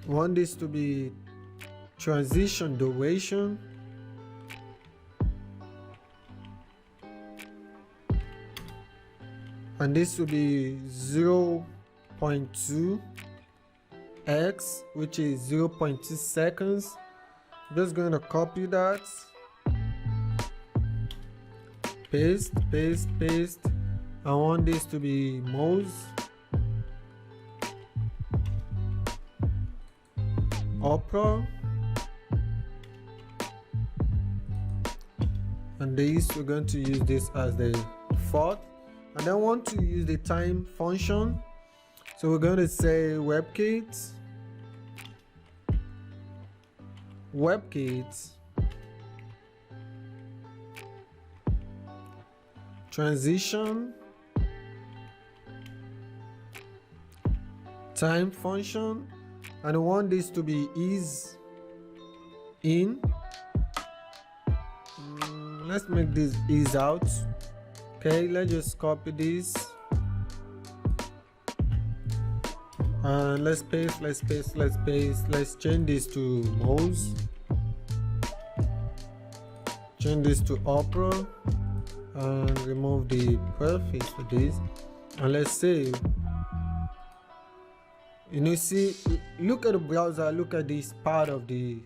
want this to be transition duration, and this will be 0.2 x, which is 0.2 seconds. I'm just going to copy that, paste. I want this to be mouse Opera, and this we're going to use this as the default. And then want to use the time function. So we're going to say WebKit transition time function, and I want this to be is in. Let's make this is out. Okay, let's just copy this and let's paste. Let's change this to mouse, change this to Opera, and remove the prefix for this, and let's save. See, look at the browser, look at this part of the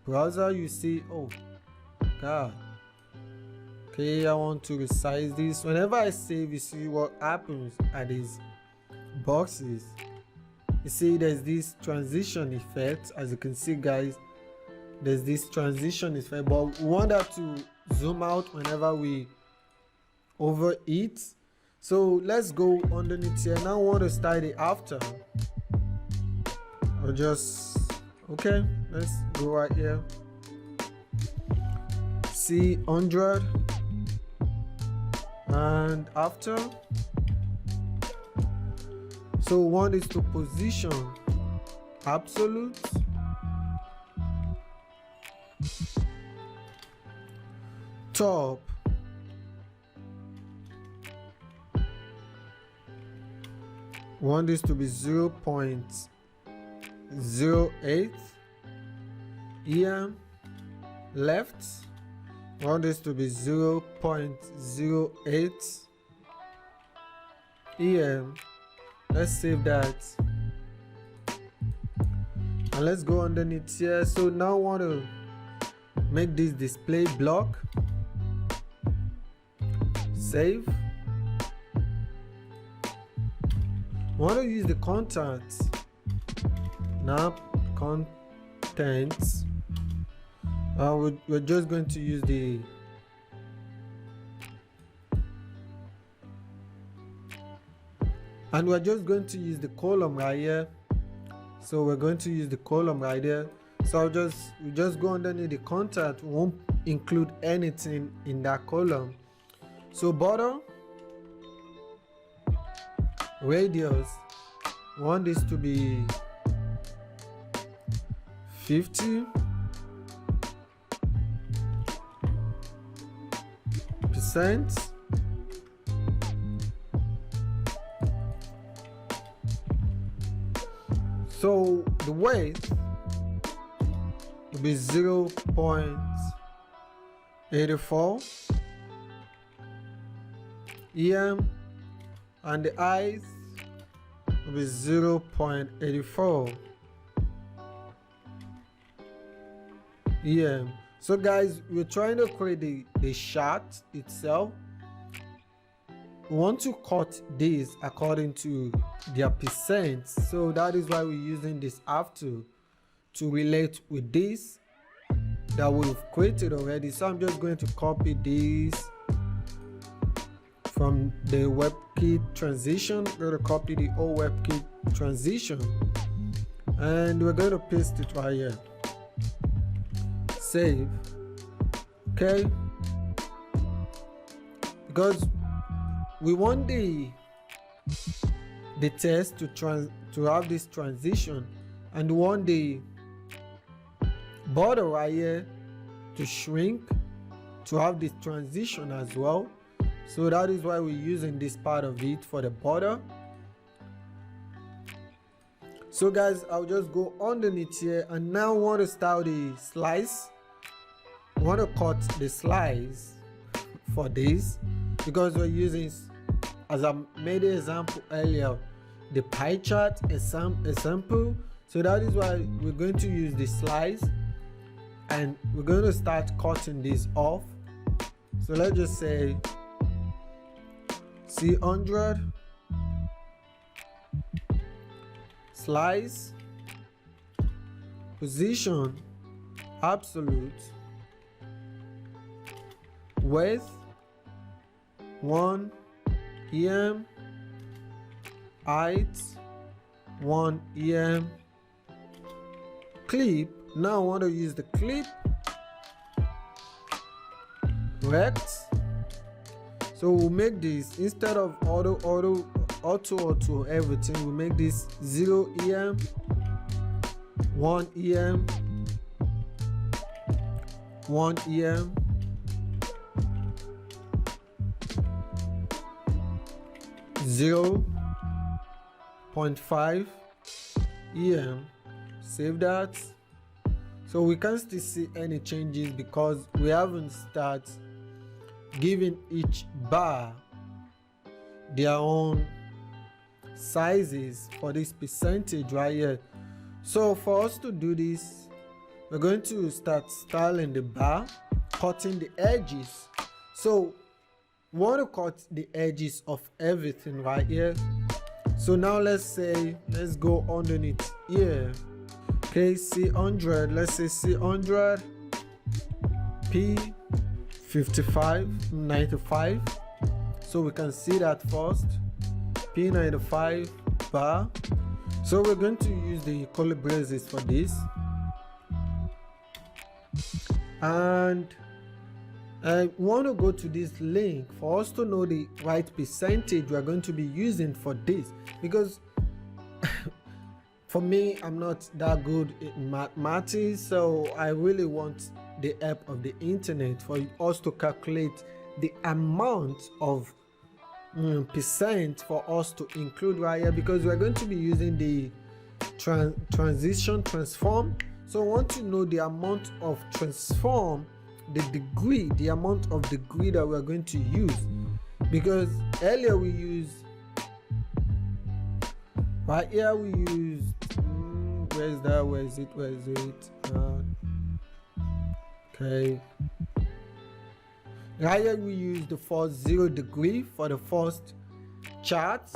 browser. You see, oh god. Okay, I want to resize this. Whenever I save, you see what happens at these boxes. You see there's this transition effect. As you can see, guys, there's this transition effect, but we want that to zoom out whenever we overeat. So let's go underneath here. Now I want to start the after. Or just, okay, let's go right here. See 100 and after. So one is to position absolute, top, want this to be 0.08 EM, left, want this to be 0.08 EM. Let's save that and let's go underneath here. So now I want to make this display block, save. I want to use the contents. Now contents, we're just going to use the and we're just going to use the column right here. So we're going to use the column right there. So we just go underneath the contact. We won't include anything in that column. So border radius, we want this to be 50%. So the width will be 0.84 em, and the height will be 0.84 em. So guys, we're trying to create the shot itself. We want to cut this according to their percent, so that is why we're using this after to relate with this that we've created already. So I'm just going to copy this from the WebKit transition. We're going to copy the old WebKit transition and we're going to paste it right here. Save. Okay, because we want the text to have this transition, and we want the border right here to shrink to have this transition as well. So that is why we're using this part of it for the border. So guys, I'll just go underneath here, and now I want to start the slice. I want to cut the slice for this because we're using, as I made an example earlier, the pie chart example. So that is why we're going to use the slice, and we're going to start cutting this off. So let's just say C100 slice, position absolute, width 1 em, height 1 em, clip. Now I want to use the clip rect. So we'll make this, instead of auto everything, we'll make this 0 em, 1 em, 1 em, 0.5 em. Save that. So we can't still see any changes because we haven't started giving each bar their own sizes for this percentage right here. So for us to do this, we're going to start styling the bar, cutting the edges. So we want to cut the edges of everything right here. So now let's go underneath here. Okay, C100, let's say C100 P5595. So we can see that first, P95 bar. So we're going to use the curly braces for this, and I want to go to this link for us to know the right percentage we're going to be using for this, because for me, I'm not that good in mathematics, so I really want the help of the internet for us to calculate the amount of percent for us to include right here, because we're going to be using the transition transform. So I want to know the amount of transform, the degree, the amount of degree that we're going to use, because earlier we used right here, we used where is it okay, right here we used the first 0 degree for the first chart,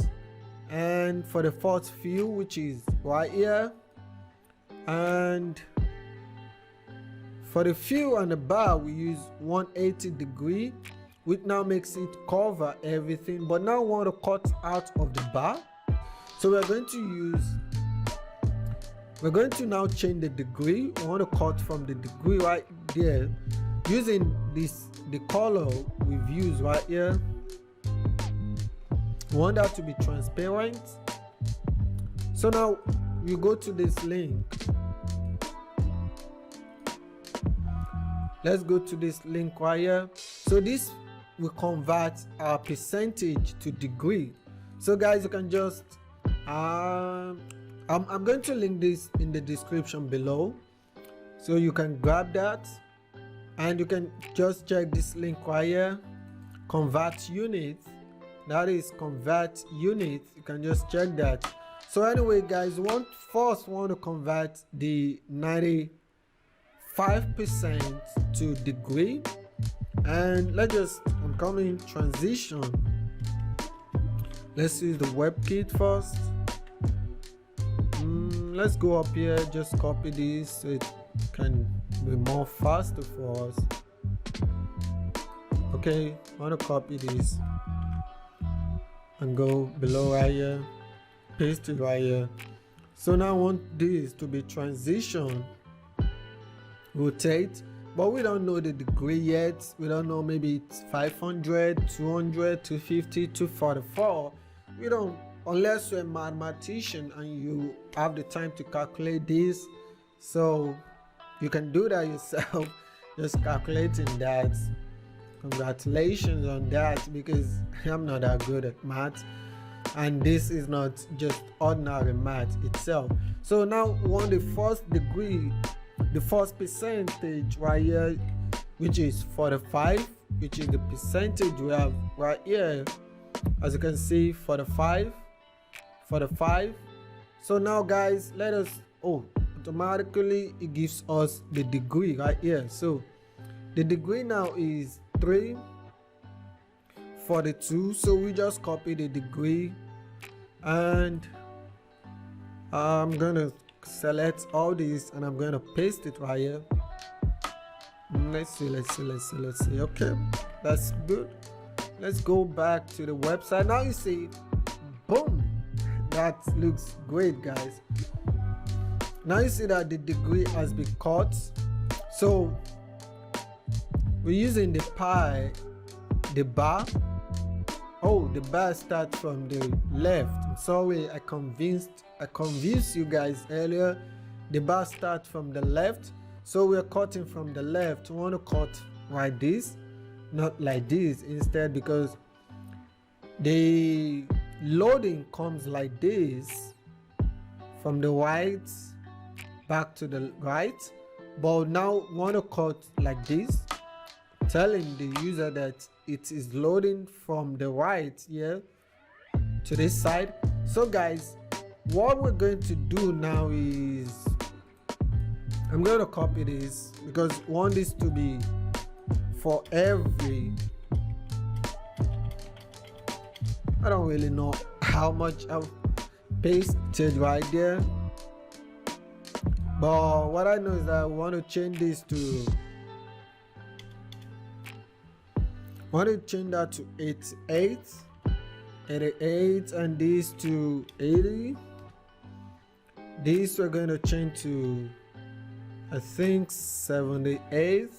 and for the first field, which is right here, and for the field and the bar we use 180 degree, which now makes it cover everything. But now I want to cut out of the bar, So we're going to now change the degree. We want to cut from the degree right there using the color we've used right here. We want that to be transparent. So now you go to this link. Let's go to this link right here. So this will convert our percentage to degree. So guys, you can just I'm going to link this in the description below, so you can grab that and you can just check this link right here, convert units. That is convert units. You can just check that. So anyway guys, first want to convert the 95% to degree, and I'm coming transition. Let's use the WebKit first. Let's go up here, just copy this so it can be more faster for us. Okay, I want to copy this and go below right here, paste it right here. So now I want this to be transition, rotate, but we don't know the degree yet. We don't know, maybe it's 500, 200, 250, 244. We don't, unless you're a mathematician and you have the time to calculate this. So you can do that yourself, just calculating that. Congratulations on that, because I'm not that good at math, and this is not just ordinary math itself. So now we want the first degree, the first percentage right here, which is 45, which is the percentage we have right here. As you can see, 45. So now guys, let us, automatically it gives us the degree right here. So the degree now is 342. So we just copy the degree, and I'm gonna select all these and I'm gonna paste it right here. Let's see. Okay, that's good. Let's go back to the website. Now you see, boom, that looks great guys. Now you see that the degree has been cut. So we're using the bar. The bar starts from the left. I'm sorry, I convinced you guys earlier. The bar starts from the left, so we're cutting from the left. We want to cut like this, not like this instead, because the loading comes like this from the right back to the right, but now we want to cut like this, telling the user that it is loading from the right here to this side. So guys, what we're going to do now is I'm going to copy this, because I want this to be for every, I don't really know how much I've pasted right there, but what I know is that I want to change this to, that to 88, and this to 80. This we're going to change to, I think, 78,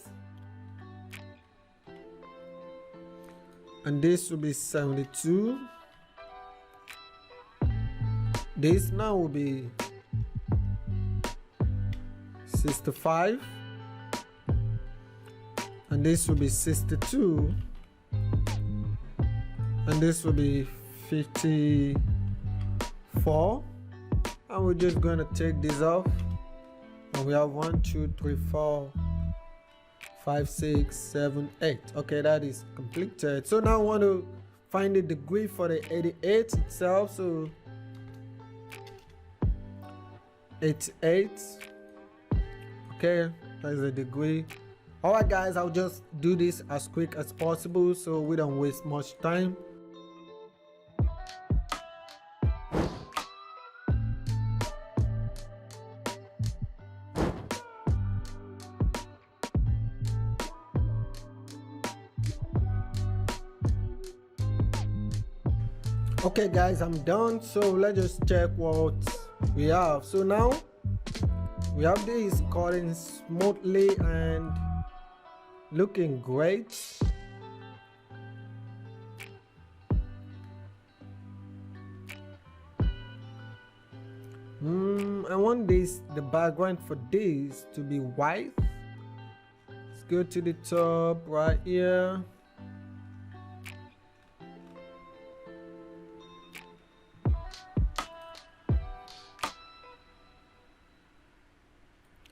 and this will be 72. This now will be 65, and this will be 62, and this will be 54. And we're just going to take this off, and we have 1, 2, 3, 4, 5, 6, 7, 8. Okay, that is completed. So now I want to find the degree for the 88 itself. So 88. Okay, that's the degree. Alright guys, I'll just do this as quick as possible so we don't waste much time. Okay guys, I'm done. So let's just check what we have. So now we have this cutting smoothly and looking great. I want the background for this to be white. Let's go to the top right here.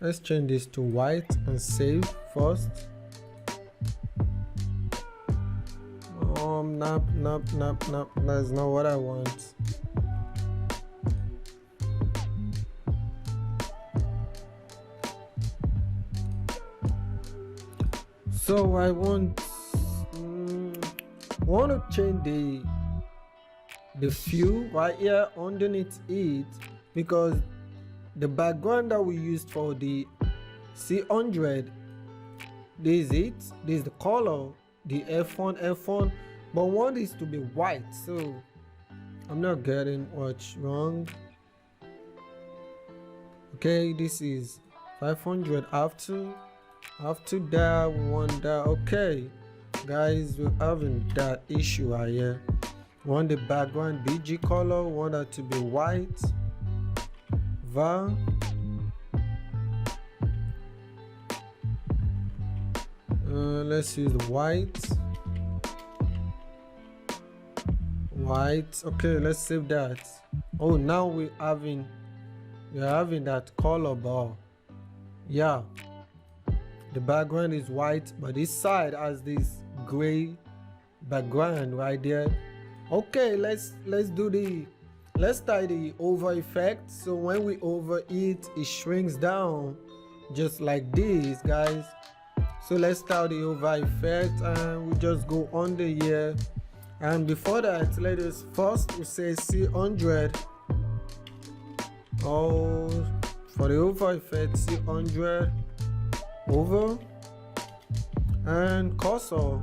Let's change this to white and save first. Nope, that's not what I want. So I want to change the view right here underneath it, because the background that we used for the C100, this is it, this is the color, the F1, but I want this to be white, so I'm not getting what's wrong. Okay, this is 500 after that, we want that. Okay guys, we're having that issue right here. We want the background BG color, we want that to be white. Let's use white. Okay, let's save that. Oh, now we're having that color bar. Yeah, the background is white, but this side has this gray background right there. Okay, let's start the over effect. So when we over it shrinks down just like this, guys. So let's start the over effect and we just go under here. And before that, let us first we say C100. Oh, for the over effect, C100 over and cursor.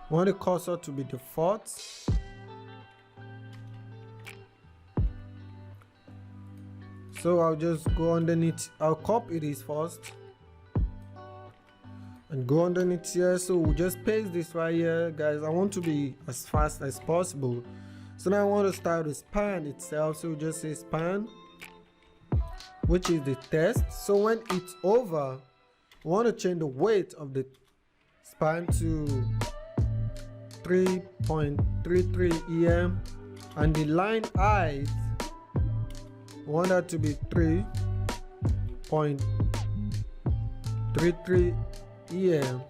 Want the cursor to be default. So I'll just go underneath. I'll copy this first and go underneath here. So we'll just paste this right here, guys. I want to be as fast as possible. So now I want to start the span itself. So we'll just say span, which is the test. So when it's over, we want to change the weight of the span to 3.33 EM, and the line height, we want that to be 3.33 EM.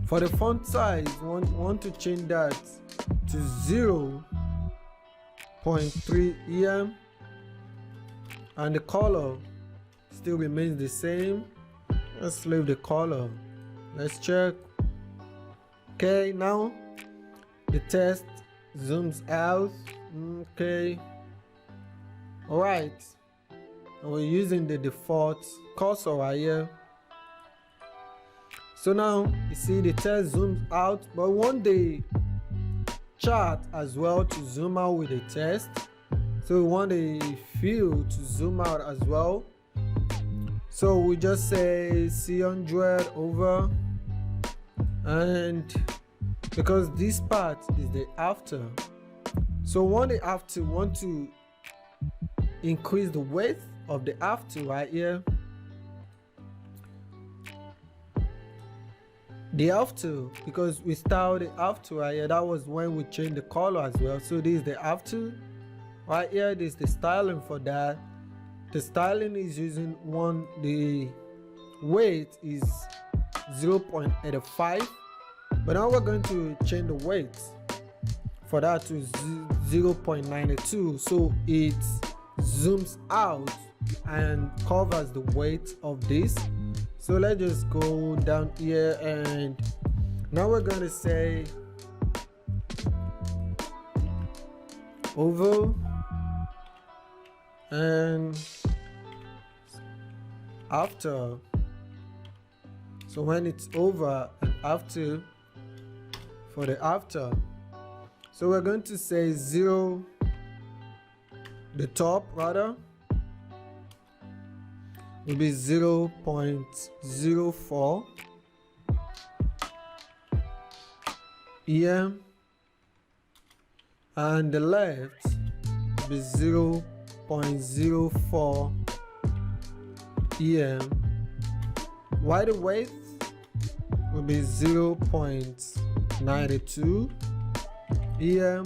For the font size, we want to change that to 0.3 EM, and the color still remains the same. Let's leave the color. Let's check. Okay, now the test zooms out. Okay, all right, and we're using the default cursor right here. So now you see the test zooms out, but we want the chart as well to zoom out with the test. So we want the view to zoom out as well. So we just say C100 over, and because this part is the after, so want to increase the width of the after right here. The after, because we started the after right here, that was when we changed the color as well. So this is the after right here. This is the styling for that. The styling is using the weight is 0.85, but now we're going to change the weight for that to 0.92, so it zooms out and covers the weight of this. So let's just go down here, and now we're going to say over and after. So So when it's over and after, for the after, so we're going to say 0, the top rather will be 0.04 EM, and the left will be 0.04 EM, while the width will be 0.92 EM,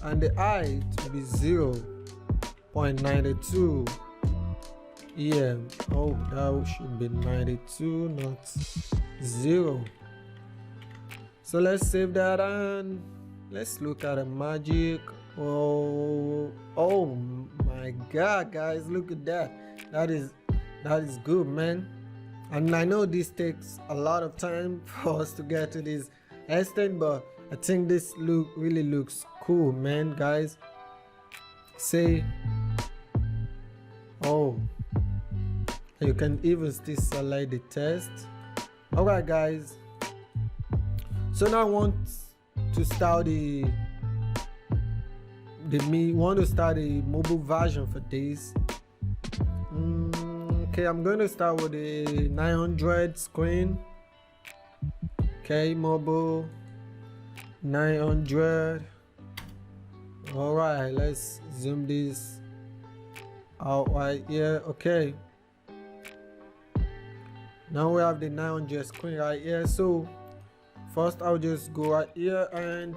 and the height will be 0.92 EM. Oh, that should be 92, not 0. So let's save that and let's look at the magic. Oh my god, guys, look at that. That is good, man. And I know this takes a lot of time for us to get to this extent, but I think this really looks cool, man, guys. Say, oh, you can even still select the text. Alright, guys, so now I want to start the mobile version for this. Okay, I'm going to start with the 900 screen. Okay, mobile 900. All right, let's zoom this out right here. Okay, now we have the 900 screen right here. So first I'll just go right here, and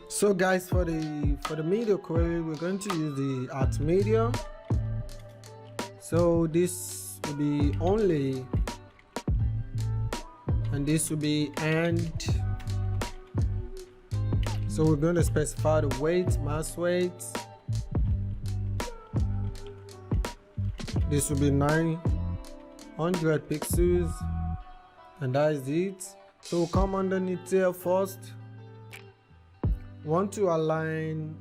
so guys, for the media query, we're going to use the @media. So this will be only, and this will be end. So we're going to specify the weight, mass weight. This will be 900 pixels, and that is it. So we'll come underneath here first. Want to align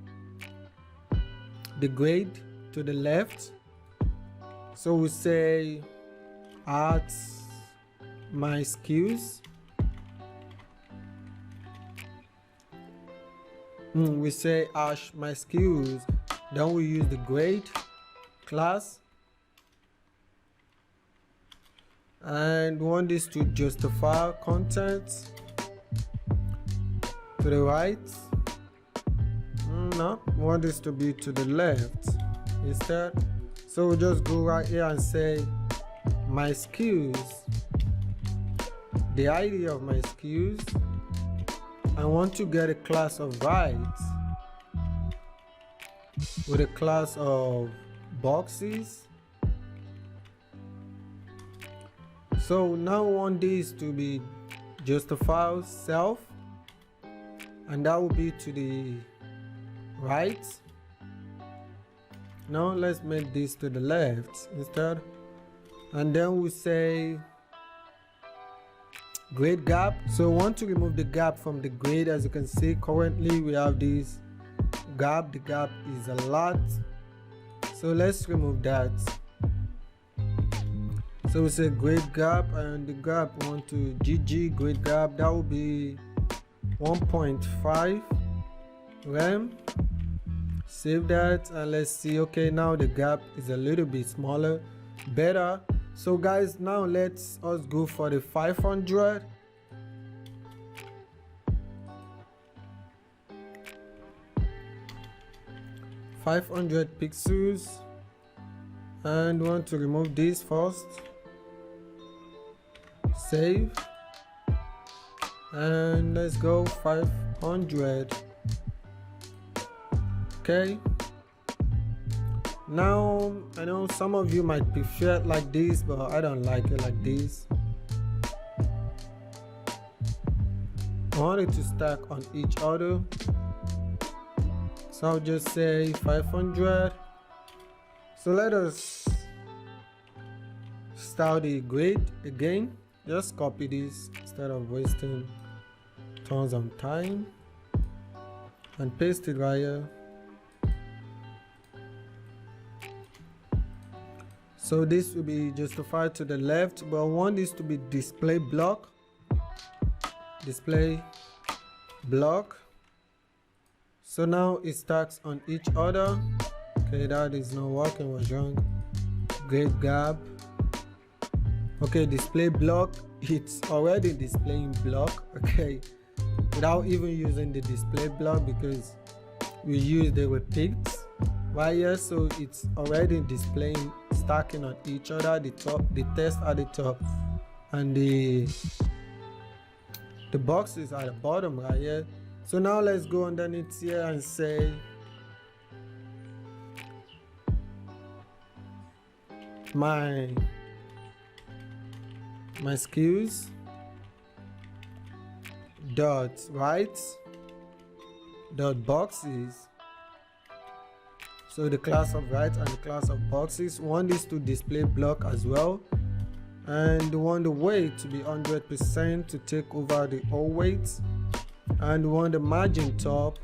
the grade to the left. So we say at my SKUs. We say hash my SKUs. Then we use the grade class, and want this to justify content to the right. No, we want this to be to the left instead. So we'll just go right here and say my SKUs, the ID of my SKUs. I want to get a class of right with a class of boxes. So now we want this to be justify self, and that will be to the right. Now let's make this to the left instead, and then we say grade gap. So we want to remove the gap from the grade. As you can see, currently we have this gap. The gap is a lot, so let's remove that. So we say grade gap, and the gap we want to GG grade gap. That will be 1.5 rem. Save that, and let's see. Okay, now the gap is a little bit smaller, better. So guys, now let's us go for the 500. Pixels, and want to remove this first. Save, and let's go 500. Okay, now I know some of you might prefer it like this, but I don't like it like this. I want it to stack on each other, so I'll just say 500. So let us start the grade again. Just copy this instead of wasting tons of time, and paste it right here. So this will be justified to the left, but I want this to be display block. Display block. So now it stacks on each other. Okay, that is not working, was wrong. Great gap. Okay, display block, it's already displaying block, okay, without even using the display block because we use the repeats right here. So it's already displaying, stacking on each other, the top, the text at the top, and the boxes at the bottom right here. So now let's go underneath here and say my skills dot right dot boxes. So the class of right and the class of boxes, want this to display block as well, and want the weight to be 100% to take over the whole weight, and want the margin top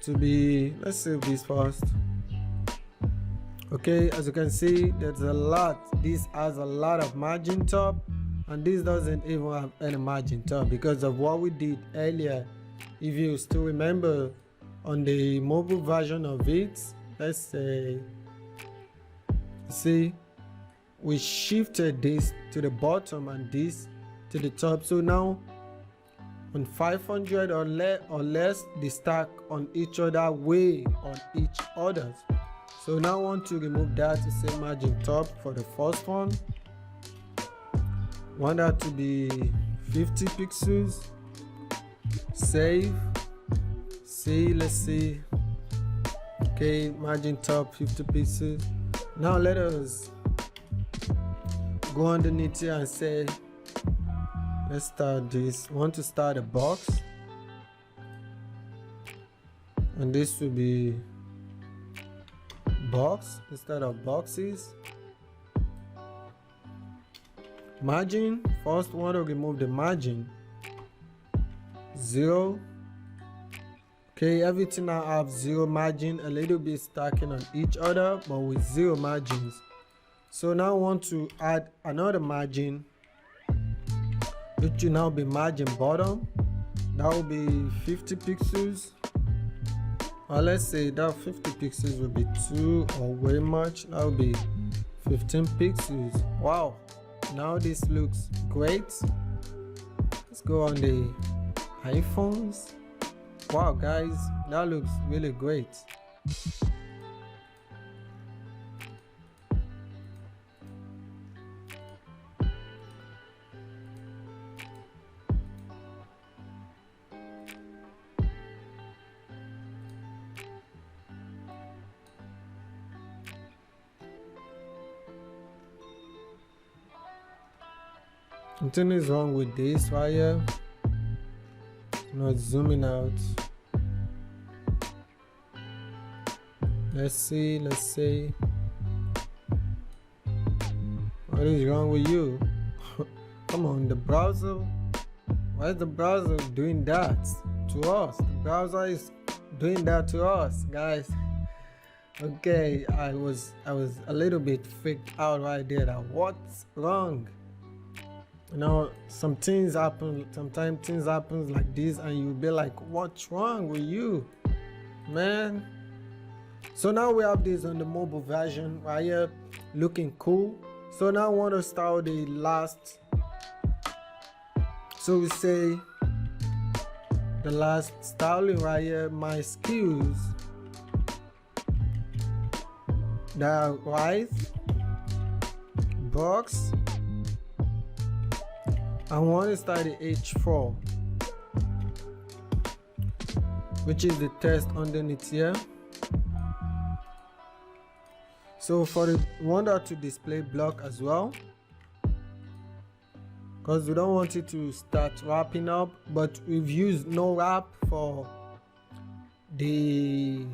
to be, let's save this first. Okay, as you can see, there's a lot, this has a lot of margin top, and this doesn't even have any margin top because of what we did earlier. If you still remember, on the mobile version of it, let's say, see, we shifted this to the bottom and this to the top. So now on 500 or less, they stack on each other, way on each other. So now I want to remove that to say margin top for the first one. Want that to be 50 pixels. Save. See, let's see. Okay, margin top 50 pixels. Now let us go underneath here and say, let's start this. I want to start a box, and this will be box instead of boxes. Margin, first want to remove the margin, 0. Okay, everything now have 0 margin, a little bit stacking on each other but with 0 margins. So now I want to add another margin, which will now be margin bottom. That will be 50 pixels, or let's say that 50 pixels will be too or way much. That will be 15 pixels. Wow, now this looks great. Let's go on the iPhones. Wow guys, that looks really great. Something is wrong with this right here. Not zooming out. Let's see. What is wrong with you? Come on, the browser. Why is the browser doing that to us? The browser is doing that to us, guys. Okay, I was a little bit freaked out right there. That what's wrong? You know, some things happen. Sometimes things happen like this, and you'll be like, "What's wrong with you, man?" So now we have this on the mobile version right here, looking cool. So now I want to start the last. So we say the last styling right here, my skills. The right box. I want to start the H4, which is the text underneath here. So for the one that to display block as well, because we don't want it to start wrapping up, but we've used no wrap for the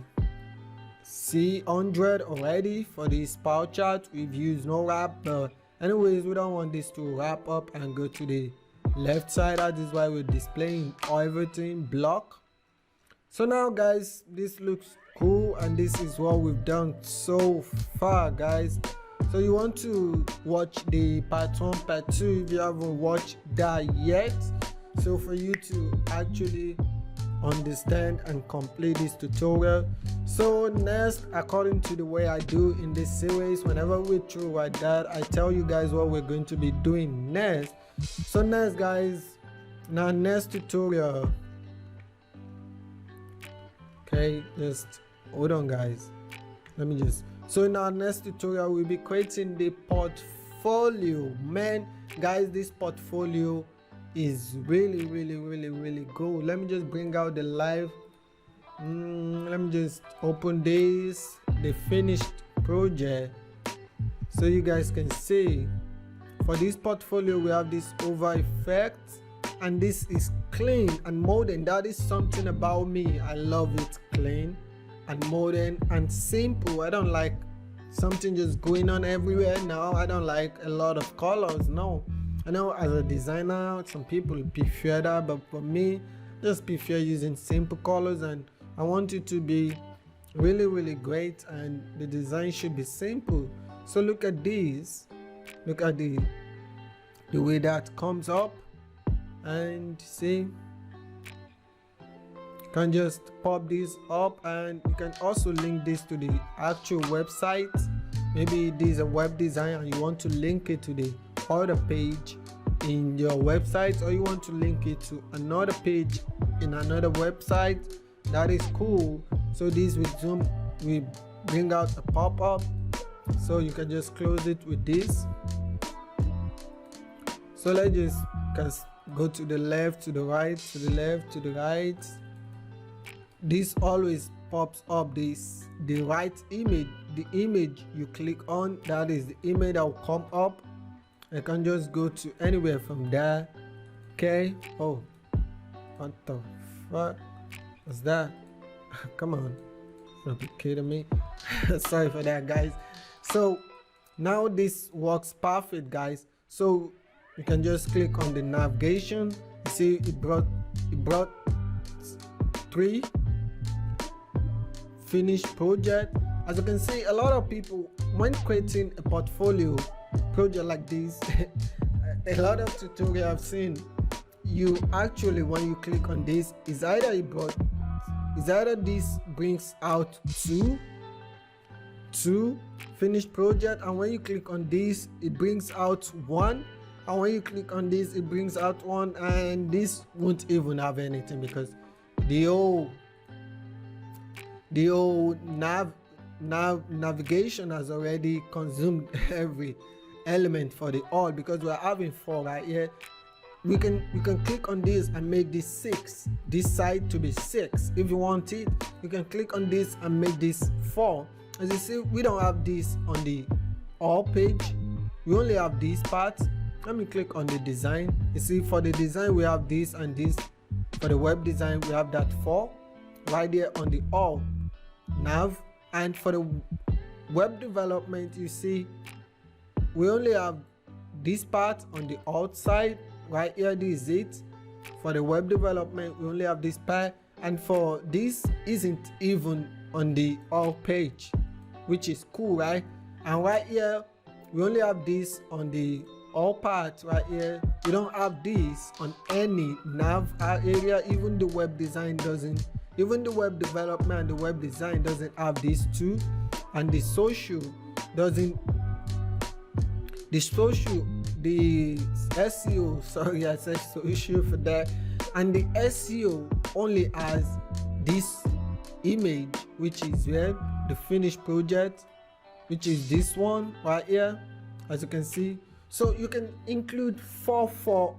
C100 already. For the spout chart, we've used no wrap, but anyways, we don't want this to wrap up and go to the left side. That is why we're displaying everything block. So now guys, this looks cool, and this is what we've done so far, guys. So you want to watch the part 1, part 2 if you haven't watched that yet. So for you to actually understand and complete this tutorial. So next, according to the way I do in this series, whenever we through like that, I tell you guys what we're going to be doing next. So next, guys, now next tutorial, okay, just hold on guys, let me just, so in our next tutorial we'll be creating the portfolio. Man guys, this portfolio is really good. Let me just bring out the live, let me just open this, the finished project, so you guys can see. For this portfolio we have this over effect, and this is clean and modern. That is something about me, I love it clean and modern and simple. I don't like something just going on everywhere now. I don't like a lot of colors. No, I know as a designer some people prefer that, but for me, just prefer using simple colors, and I want it to be really great, and the design should be simple. So look at this, look at the way that comes up, and see, you can just pop this up, and you can also link this to the actual website. Maybe this is a web design and you want to link it to the other page in your website, or you want to link it to another page in another website. That is cool. So this with zoom, we bring out a pop-up, so you can just close it with this. So let's just go to the left, to the right, to the left, to the right. This always pops up the right image, the image you click on, that is the image that will come up. I can just go to anywhere from there. Okay. Oh, what the fuck was that? Come on, don't be kidding me. Sorry for that guys. So now this works perfect guys. So you can just click on the navigation. You see it brought 3 finished project. As you can see, a lot of people, when creating a portfolio project like this, a lot of tutorials I've seen, you actually, when you click on this, is either this brings out two finished project, and when you click on this it brings out 1, and when you click on this it brings out 1, and this won't even have anything because the old navigation has already consumed every element for the all, because we're having 4 right here. We can click on this and make this 6, this side to be 6. If you want it, you can click on this and make this 4. As you see, we don't have this on the all page, we only have this part. Let me click on the design. You see, for the design we have this and this. For the web design we have that 4 right there on the all nav. And for the web development, you see we only have this part on the outside right here. This is it. For the web development we only have this part, and for this isn't even on the all page, which is cool, right? And right here we only have this on the all part right here. We don't have this on any nav area. Even the web design doesn't, even the web development and the web design doesn't have these 2, and the social doesn't, the SEO, sorry I said social for that, and the SEO only has this image, which is where the finished project, which is this one right here, as you can see. So you can include 4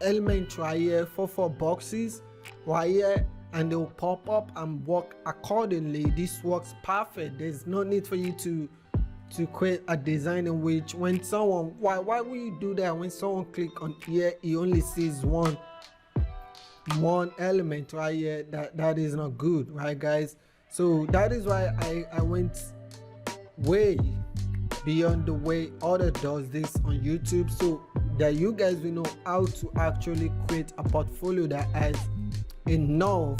elements right here, 4 boxes right here, and they will pop up and work accordingly. This works perfect. There's no need for you to create a design in which when someone, why will you do that? When someone click on here, he only sees one element right here. That is not good, right guys? So that is why I went way beyond the way others does this on YouTube, so that you guys will know how to actually create a portfolio that has enough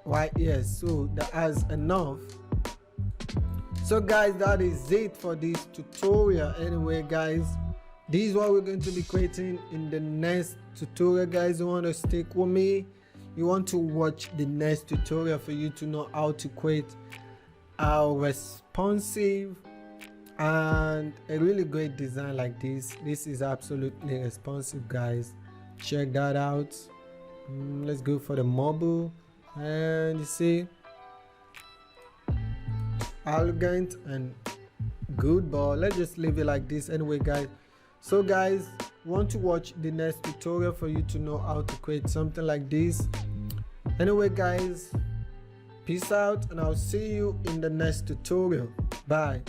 right here. So that has enough. So guys, that is it for this tutorial. Anyway guys, this is what we're going to be creating in the next tutorial. Guys, you want to stick with me, you want to watch the next tutorial for you to know how to create a responsive and a really great design like this. This is absolutely responsive, guys. Check that out. Let's go for the mobile, and you see, elegant and good, but let's just leave it like this. Anyway guys, so guys, want to watch the next tutorial for you to know how to create something like this. Anyway guys, peace out, and I'll see you in the next tutorial. Bye.